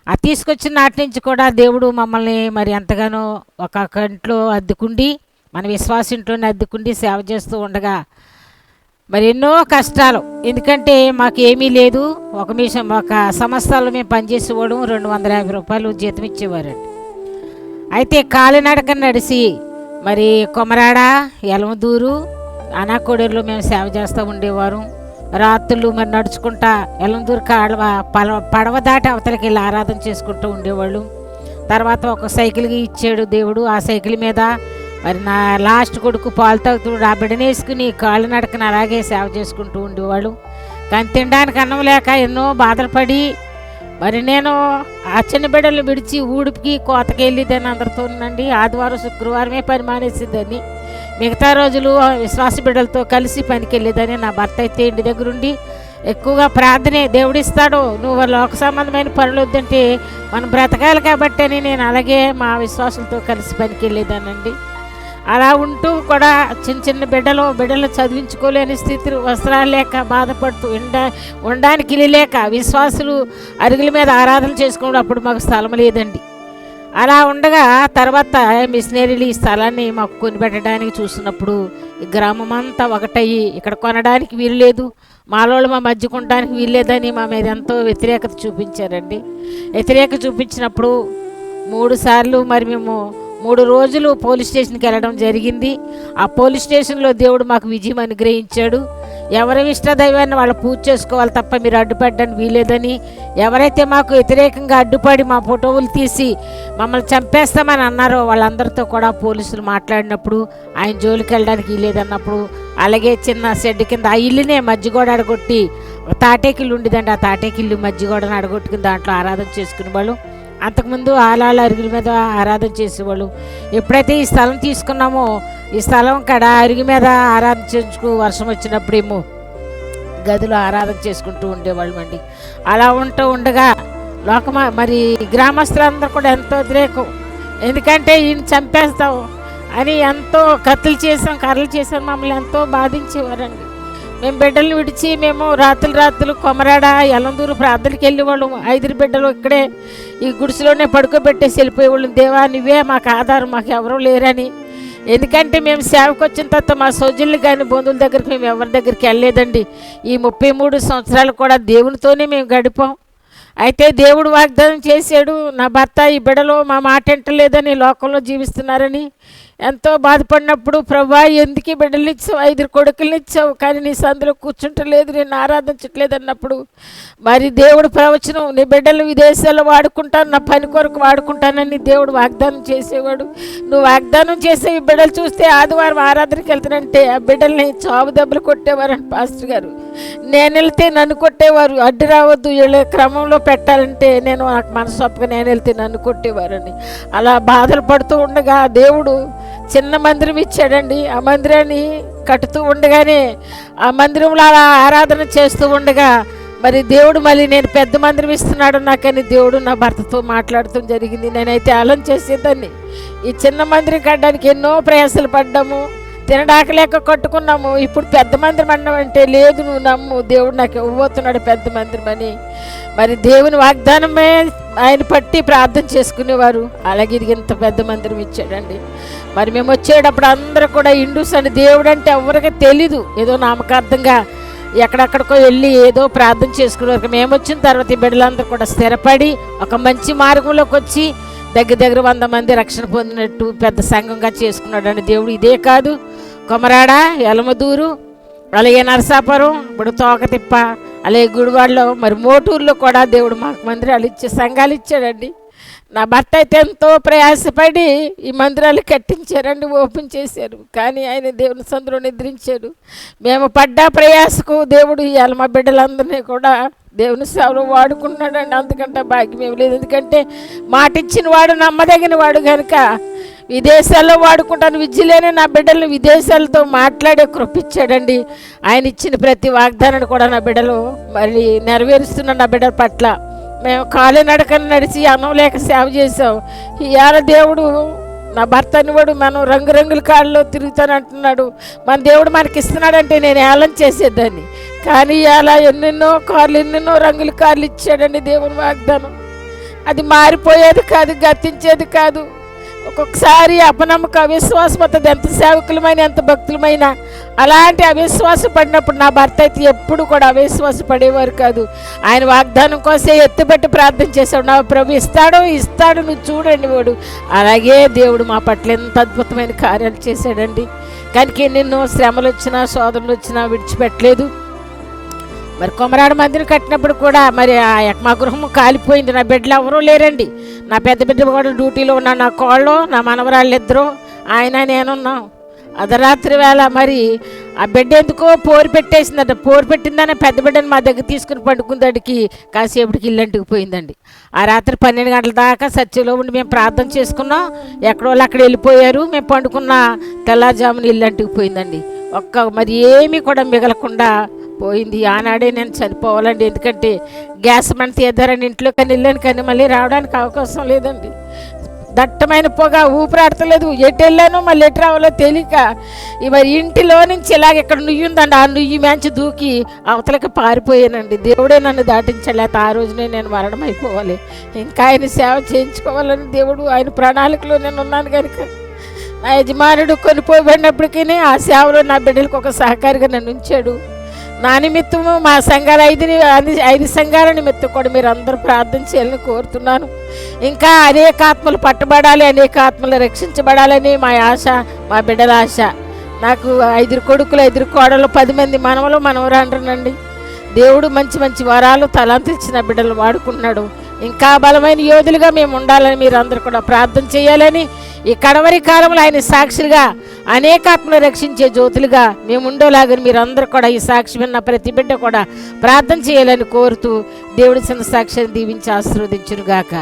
ఆ తీసుకొచ్చిన నాటి నుంచి కూడా దేవుడు మమ్మల్ని మరి ఎంతగానో ఒక ఇంట్లో అద్దెకుండి, మన విశ్వాస ఇంట్లోనే అద్దెకుండి సేవ చేస్తూ ఉండగా మరి ఎన్నో కష్టాలు. ఎందుకంటే మాకు ఏమీ లేదు. ఒక సంస్థలో మేము పనిచేసేవాడు 250 రూపాయలు జీతం ఇచ్చేవారండి. అయితే కాలినడక నడిచి మరి కొమరాడ, యలమదూరు, అనాకోడేరులో మేము సేవ చేస్తూ ఉండేవారు. రాత్రులు మరి నడుచుకుంటా ఎలందూరు కాడవ పడవ దాటి అవతలకి వెళ్ళి ఆరాధన చేసుకుంటూ ఉండేవాళ్ళు. తర్వాత ఒక సైకిల్కి ఇచ్చాడు దేవుడు. ఆ సైకిల్ మీద మరి నా లాస్ట్ కొడుకు పాలు తాగుతుడు, ఆ బిడ్డనేసుకుని కాళ్ళు నడకని అలాగే సేవ చేసుకుంటూ ఉండేవాళ్ళు. కానీ తినడానికి అన్నం లేక ఎన్నో బాధలు పడి మరి నేను ఆ చిన్న బిడ్డలను విడిచి ఊడికి కోతకి వెళ్ళేదాన్ని అందరితోనండి. ఆదివారం శుక్రవారమే పని మానేసిందని, మిగతా రోజులు విశ్వాస బిడ్డలతో కలిసి పనికి వెళ్ళేదని. నా భర్త అయితే ఇంటి దగ్గర ఉండి ఎక్కువగా ప్రార్థనే, దేవుడిస్తాడు, నువ్వు లోక సంబంధమైన పనులు వద్దంటే మనం బ్రతకాలి కాబట్టి అని నేను అలాగే మా విశ్వాసులతో కలిసి పనికి వెళ్ళేదానండి. అలా ఉంటూ కూడా చిన్న చిన్న బిడ్డలు చదివించుకోలేని స్థితి, వస్త్రాలు లేక బాధపడుతూ ఉండడానికి ఇల్లు లేక విశ్వాసులు అరుగుల మీద ఆరాధన చేసుకోవడం అప్పుడు మాకు స్థలం లేదండి. అలా ఉండగా తర్వాత మిషనరీలు ఈ స్థలాన్ని మాకు కొనిపెట్టడానికి చూసినప్పుడు ఈ గ్రామం అంతా ఒకటయ్యి ఇక్కడ కొనడానికి వీలు లేదు, మాలోళ్ళు మా మధ్య కొనడానికి వీలు లేదని మా మీద ఎంతో వ్యతిరేకత చూపించారండి. వ్యతిరేకత చూపించినప్పుడు 3 సార్లు మరి మేము 3 రోజులు పోలీస్ స్టేషన్కి వెళ్ళడం జరిగింది. ఆ పోలీస్ స్టేషన్లో దేవుడు మాకు విజయం అనుగ్రహించాడు. ఎవరి ఇష్టదైవాన్ని వాళ్ళు పూజ చేసుకోవాలి తప్ప మీరు అడ్డుపడడానికి వీలేదని, ఎవరైతే మాకు వ్యతిరేకంగా అడ్డుపడి మా ఫోటోలు తీసి మమ్మల్ని చంపేస్తామని అన్నారో వాళ్ళందరితో కూడా పోలీసులు మాట్లాడినప్పుడు ఆయన జోలికి వెళ్ళడానికి వీలేదన్నప్పుడు, అలాగే చిన్న షెడ్ కింద ఆ ఇల్లునే మధ్యగోడ అడగొట్టి తాటేకిల్లు ఉండేదండి, ఆ తాటేకిల్లు మధ్యగోడని అడగొట్టుకుని దాంట్లో ఆరాధన చేసుకునే వాళ్ళు. అంతకుముందు ఆలాల అరుగుల మీద ఆరాధన చేసేవాళ్ళు. ఎప్పుడైతే ఈ స్థలం తీసుకున్నామో ఈ స్థలం కాడ అరుగు మీద ఆరాధన చేసుకు వర్షం వచ్చినప్పుడేమో గదిలో ఆరాధన చేసుకుంటూ ఉండేవాళ్ళం అండి. అలా ఉండగా మరి గ్రామస్తులందరూ కూడా ఎంతో వ్యతిరేకం, ఎందుకంటే ఈయన చంపేస్తాం అని ఎంతో కర్రలు చేసాం మమ్మల్ని ఎంతో బాధించేవారండి. మేము బిడ్డలు విడిచి మేము రాత్రులు కొమరాడ ఎలందూరు ప్రార్థనకి వెళ్ళేవాళ్ళం. 5 బిడ్డలు ఇక్కడే ఈ గుడిసెలోనే పడుకోబెట్టేసి వెళ్ళిపోయేవాళ్ళం. దేవా నువ్వే మాకు ఆధారం, మాకు ఎవరూ లేరని. ఎందుకంటే మేము సేవకు వచ్చిన తర్వాత మా సోదరులు కానీ బంధువుల దగ్గరికి మేము ఎవరి దగ్గరికి వెళ్ళలేదండి. ఈ 33 సంవత్సరాలు కూడా దేవునితోనే మేము గడిపాం. అయితే దేవుడు వాగ్దానం చేశాడు, నా భర్త ఈ బిడ్డలో మా మాట వింటలేదని లోకంలో జీవిస్తున్నారని. ఎంతో బాధపడినప్పుడు ప్రభా ఎందుకు బిడ్డలు ఇచ్చావు, 5 కొడుకులు ఇచ్చావు, కానీ నీ సందులో కూర్చుంటలేదు, నేను ఆరాధించట్లేదు అన్నప్పుడు మరి దేవుడు ప్రవచనం, నీ బిడ్డలు విదేశాల్లో వాడుకుంటాను, నా పని కొరకు వాడుకుంటానని దేవుడు వాగ్దానం చేసేవాడు. నువ్వు వాగ్దానం చేసే ఈ బిడ్డలు చూస్తే ఆదివారం ఆరాధనకి వెళ్తానంటే ఆ బిడ్డల్ని చావు దెబ్బలు కొట్టేవారని పాస్టర్ గారు. నేను వెళ్తే నన్ను కొట్టేవారు, అడ్డు రావద్దు వీళ్ళ క్రమంలో పెట్టాలంటే నేను నాకు మనసొప్పగా నేను వెళ్తే నన్ను కొట్టేవారని. అలా బాధలు పడుతూ ఉండగా దేవుడు చిన్న మందిరం ఇచ్చాడండి. ఆ మందిరాన్ని కట్టుతూ ఉండగానే ఆ మందిరంలో అలా ఆరాధన చేస్తూ ఉండగా మరి దేవుడు మళ్ళీ నేను పెద్ద మందిరం ఇస్తున్నాడు నాకని దేవుడు నా భర్తతో మాట్లాడటం జరిగింది. నేనైతే ఆలోచన చేసేదాన్ని, ఈ చిన్న మందిరం కట్టడానికి ఎన్నో ప్రయాసాలు పడ్డాము, తినడానికి లేక కట్టుకున్నాము, ఇప్పుడు పెద్ద మందిరం అన్నామంటే లేదు నువ్వు నమ్ము, దేవుడు నాకు ఇవ్వబోతున్నాడు పెద్ద మందిరం అని. మరి దేవుని వాగ్దానమే ఆయన పట్టి ప్రార్థన చేసుకునేవారు. అలాగే ఇది ఇంత పెద్ద మందిరం ఇచ్చాడండి. మరి మేము వచ్చేటప్పుడు అందరూ కూడా హిందూస్ అని దేవుడు అంటే ఎవరికి తెలీదు, ఏదో నామకార్థంగా ఎక్కడెక్కడికో వెళ్ళి ఏదో ప్రార్థన చేసుకునేవారు. మేము వచ్చిన తర్వాత ఈ బిడ్డలందరూ కూడా స్థిరపడి ఒక మంచి మార్గంలోకి వచ్చి దగ్గర 100 మంది రక్షణ పొందినట్టు పెద్ద సంఘంగా చేసుకున్నాడు అండి దేవుడు. ఇదే కాదు, కొమరాడ, ఎలమదూరు, అలాగే నరసాపురం, ఇప్పుడు తోకతిప్ప, అలాగే గుడివాడలో, మరి మోటూరులో కూడా దేవుడు మాకు మందిరాలు సంఘాలు ఇచ్చాడండి. నా భర్త అయితే ఎంతో ప్రయాసపడి ఈ మందిరాలు కట్టించారండి, ఓపెన్ చేశారు. కానీ ఆయన దేవుని సందులో నిద్రించాడు. మేము పడ్డ ప్రయాసకు దేవుడు ఇవాళ మా బిడ్డలందరినీ కూడా దేవుని సేవలో వాడుకున్నాడండి. అందుకంటే భాగ్యం ఏమి లేదు, ఎందుకంటే మాట ఇచ్చిన వాడు నమ్మదగిన వాడు కనుక విదేశాల్లో వాడుకుంటాను. విద్యలేని నా బిడ్డలు విదేశాలతో మాట్లాడే కృపించాడండి. ఆయన ఇచ్చిన ప్రతి వాగ్దానాన్ని కూడా నా బిడ్డలు మరి నెరవేరుస్తున్న నా బిడ్డల పట్ల మేము కాలినడకని నడిచి అన్నం లేక సేవ చేసాం. ఇవాళ దేవుడు నా భర్త అనేవాడు మనం రంగురంగుల కాళ్ళలో తిరుగుతానంటున్నాడు. మన దేవుడు మనకి ఇస్తున్నాడంటే నేను ఏలం చేసేదాన్ని, కానీ ఇవాళ ఎన్నెన్నో రంగుల కార్లు ఇచ్చాడండి దేవుని వాగ్దానం. అది మారిపోయేది కాదు, గతించేది కాదు. ఒక్కొక్కసారి అపనమ్మక అవిశ్వాసం అవుతుంది, ఎంత సేవకులమైన ఎంత భక్తులమైన. అలాంటి అవిశ్వాసం పడినప్పుడు నా భర్త అయితే ఎప్పుడు కూడా అవిశ్వాస పడేవారు కాదు. ఆయన వాగ్దానం కోసం ఎత్తుపెట్టి ప్రార్థన చేశాడు, నా ప్రభు ఇస్తాడు నువ్వు చూడండి వాడు. అలాగే దేవుడు మా పట్ల ఎంత అద్భుతమైన కార్యాలు చేశాడండి. కనుక ఎన్నెన్నో శ్రమలు వచ్చినా శోధనలు వచ్చినా విడిచిపెట్టలేదు. మరి కొమరాడు మందిని కట్టినప్పుడు కూడా మరి మా గృహం కాలిపోయింది. నా బిడ్డలు ఎవరూ లేరండి. నా పెద్ద బిడ్డ కూడా డ్యూటీలో ఉన్న నా కోళ్ళు, నా మనవరాళ్ళు ఇద్దరు, ఆయన నేనున్నాం. అర్ధరాత్రి వేళ మరి ఆ బిడ్డ ఎందుకో పోరు పెట్టేసిందంట. పోరు పెట్టిందని పెద్ద బిడ్డని మా దగ్గర తీసుకుని పండుకుందాడికి కాసేపటికి ఇల్లంటికి పోయిందండి. ఆ రాత్రి 12 గంటల దాకా సత్యలో ఉండి మేము ప్రార్థన చేసుకున్నాం. ఎక్కడో అక్కడ వెళ్ళిపోయారు. మేము పండుకున్న తెల్లారుజామున ఇల్లంటికి పోయిందండి. మరి ఏమీ కూడా మిగలకుండా పోయింది. ఆనాడే నేను చనిపోవాలండి. ఎందుకంటే గ్యాస్ మన తీద్దారని ఇంట్లో కానీ వెళ్ళాను, కానీ మళ్ళీ రావడానికి అవకాశం లేదండి. దట్టమైన పొగ, ఊపిరాడతలేదు. ఎటు వెళ్ళానో మళ్ళీ ఎటు రావాలో తెలియక మరి ఇంటిలో నుంచి ఇలాగ ఇక్కడ నుయ్యుందండి. ఆ నుయ్యి మ్యాంచి దూకి అవతలకి పారిపోయానండి. దేవుడే నన్ను దాటించాలి. లేకపోతే ఆ రోజునే నేను మరణం అయిపోవాలి. ఇంకా ఆయన సేవ చేయించుకోవాలని దేవుడు ఆయన ప్రణాళికలో నేను ఉన్నాను కనుక నా యజమానుడు కొనిపోబడినప్పటికీ ఆ సేవలో నా బిడ్డలకు ఒక సహకారిగా నన్ను ఉంచాడు. నా నిమిత్తము మా సంఘాలు 5 సంఘాల నిమిత్తం కూడా మీరు అందరూ ప్రార్థన చేయాలని కోరుతున్నాను. ఇంకా అనేక ఆత్మలు పట్టబడాలి, అనేక ఆత్మలు రక్షించబడాలని మా ఆశ, మా బిడ్డల ఆశ. నాకు 5 కొడుకులు, 5 కోడలు, 10 మంది మనవలు మనవరాండ్రనండి. దేవుడు మంచి మంచి వరాలు తలాంతులు ఇచ్చిన బిడ్డలు వాడుకున్నాడు. ఇంకా బలమైన యోధులుగా మేము ఉండాలని మీరు అందరూ కూడా ప్రార్థన చేయాలని, ఈ కడవరి కాలంలో ఆయన సాక్షులుగా అనేక ఆత్మలు రక్షించే జ్యోతులుగా మేము ఉండేలాగని మీరు అందరూ కూడా ఈ సాక్షి విన్న ప్రతి బిడ్డ కూడా ప్రార్థన చేయాలని కోరుతూ దేవుడి చిన్న సాక్ష్యాన్ని దీవించి ఆశీర్వదించును గాక.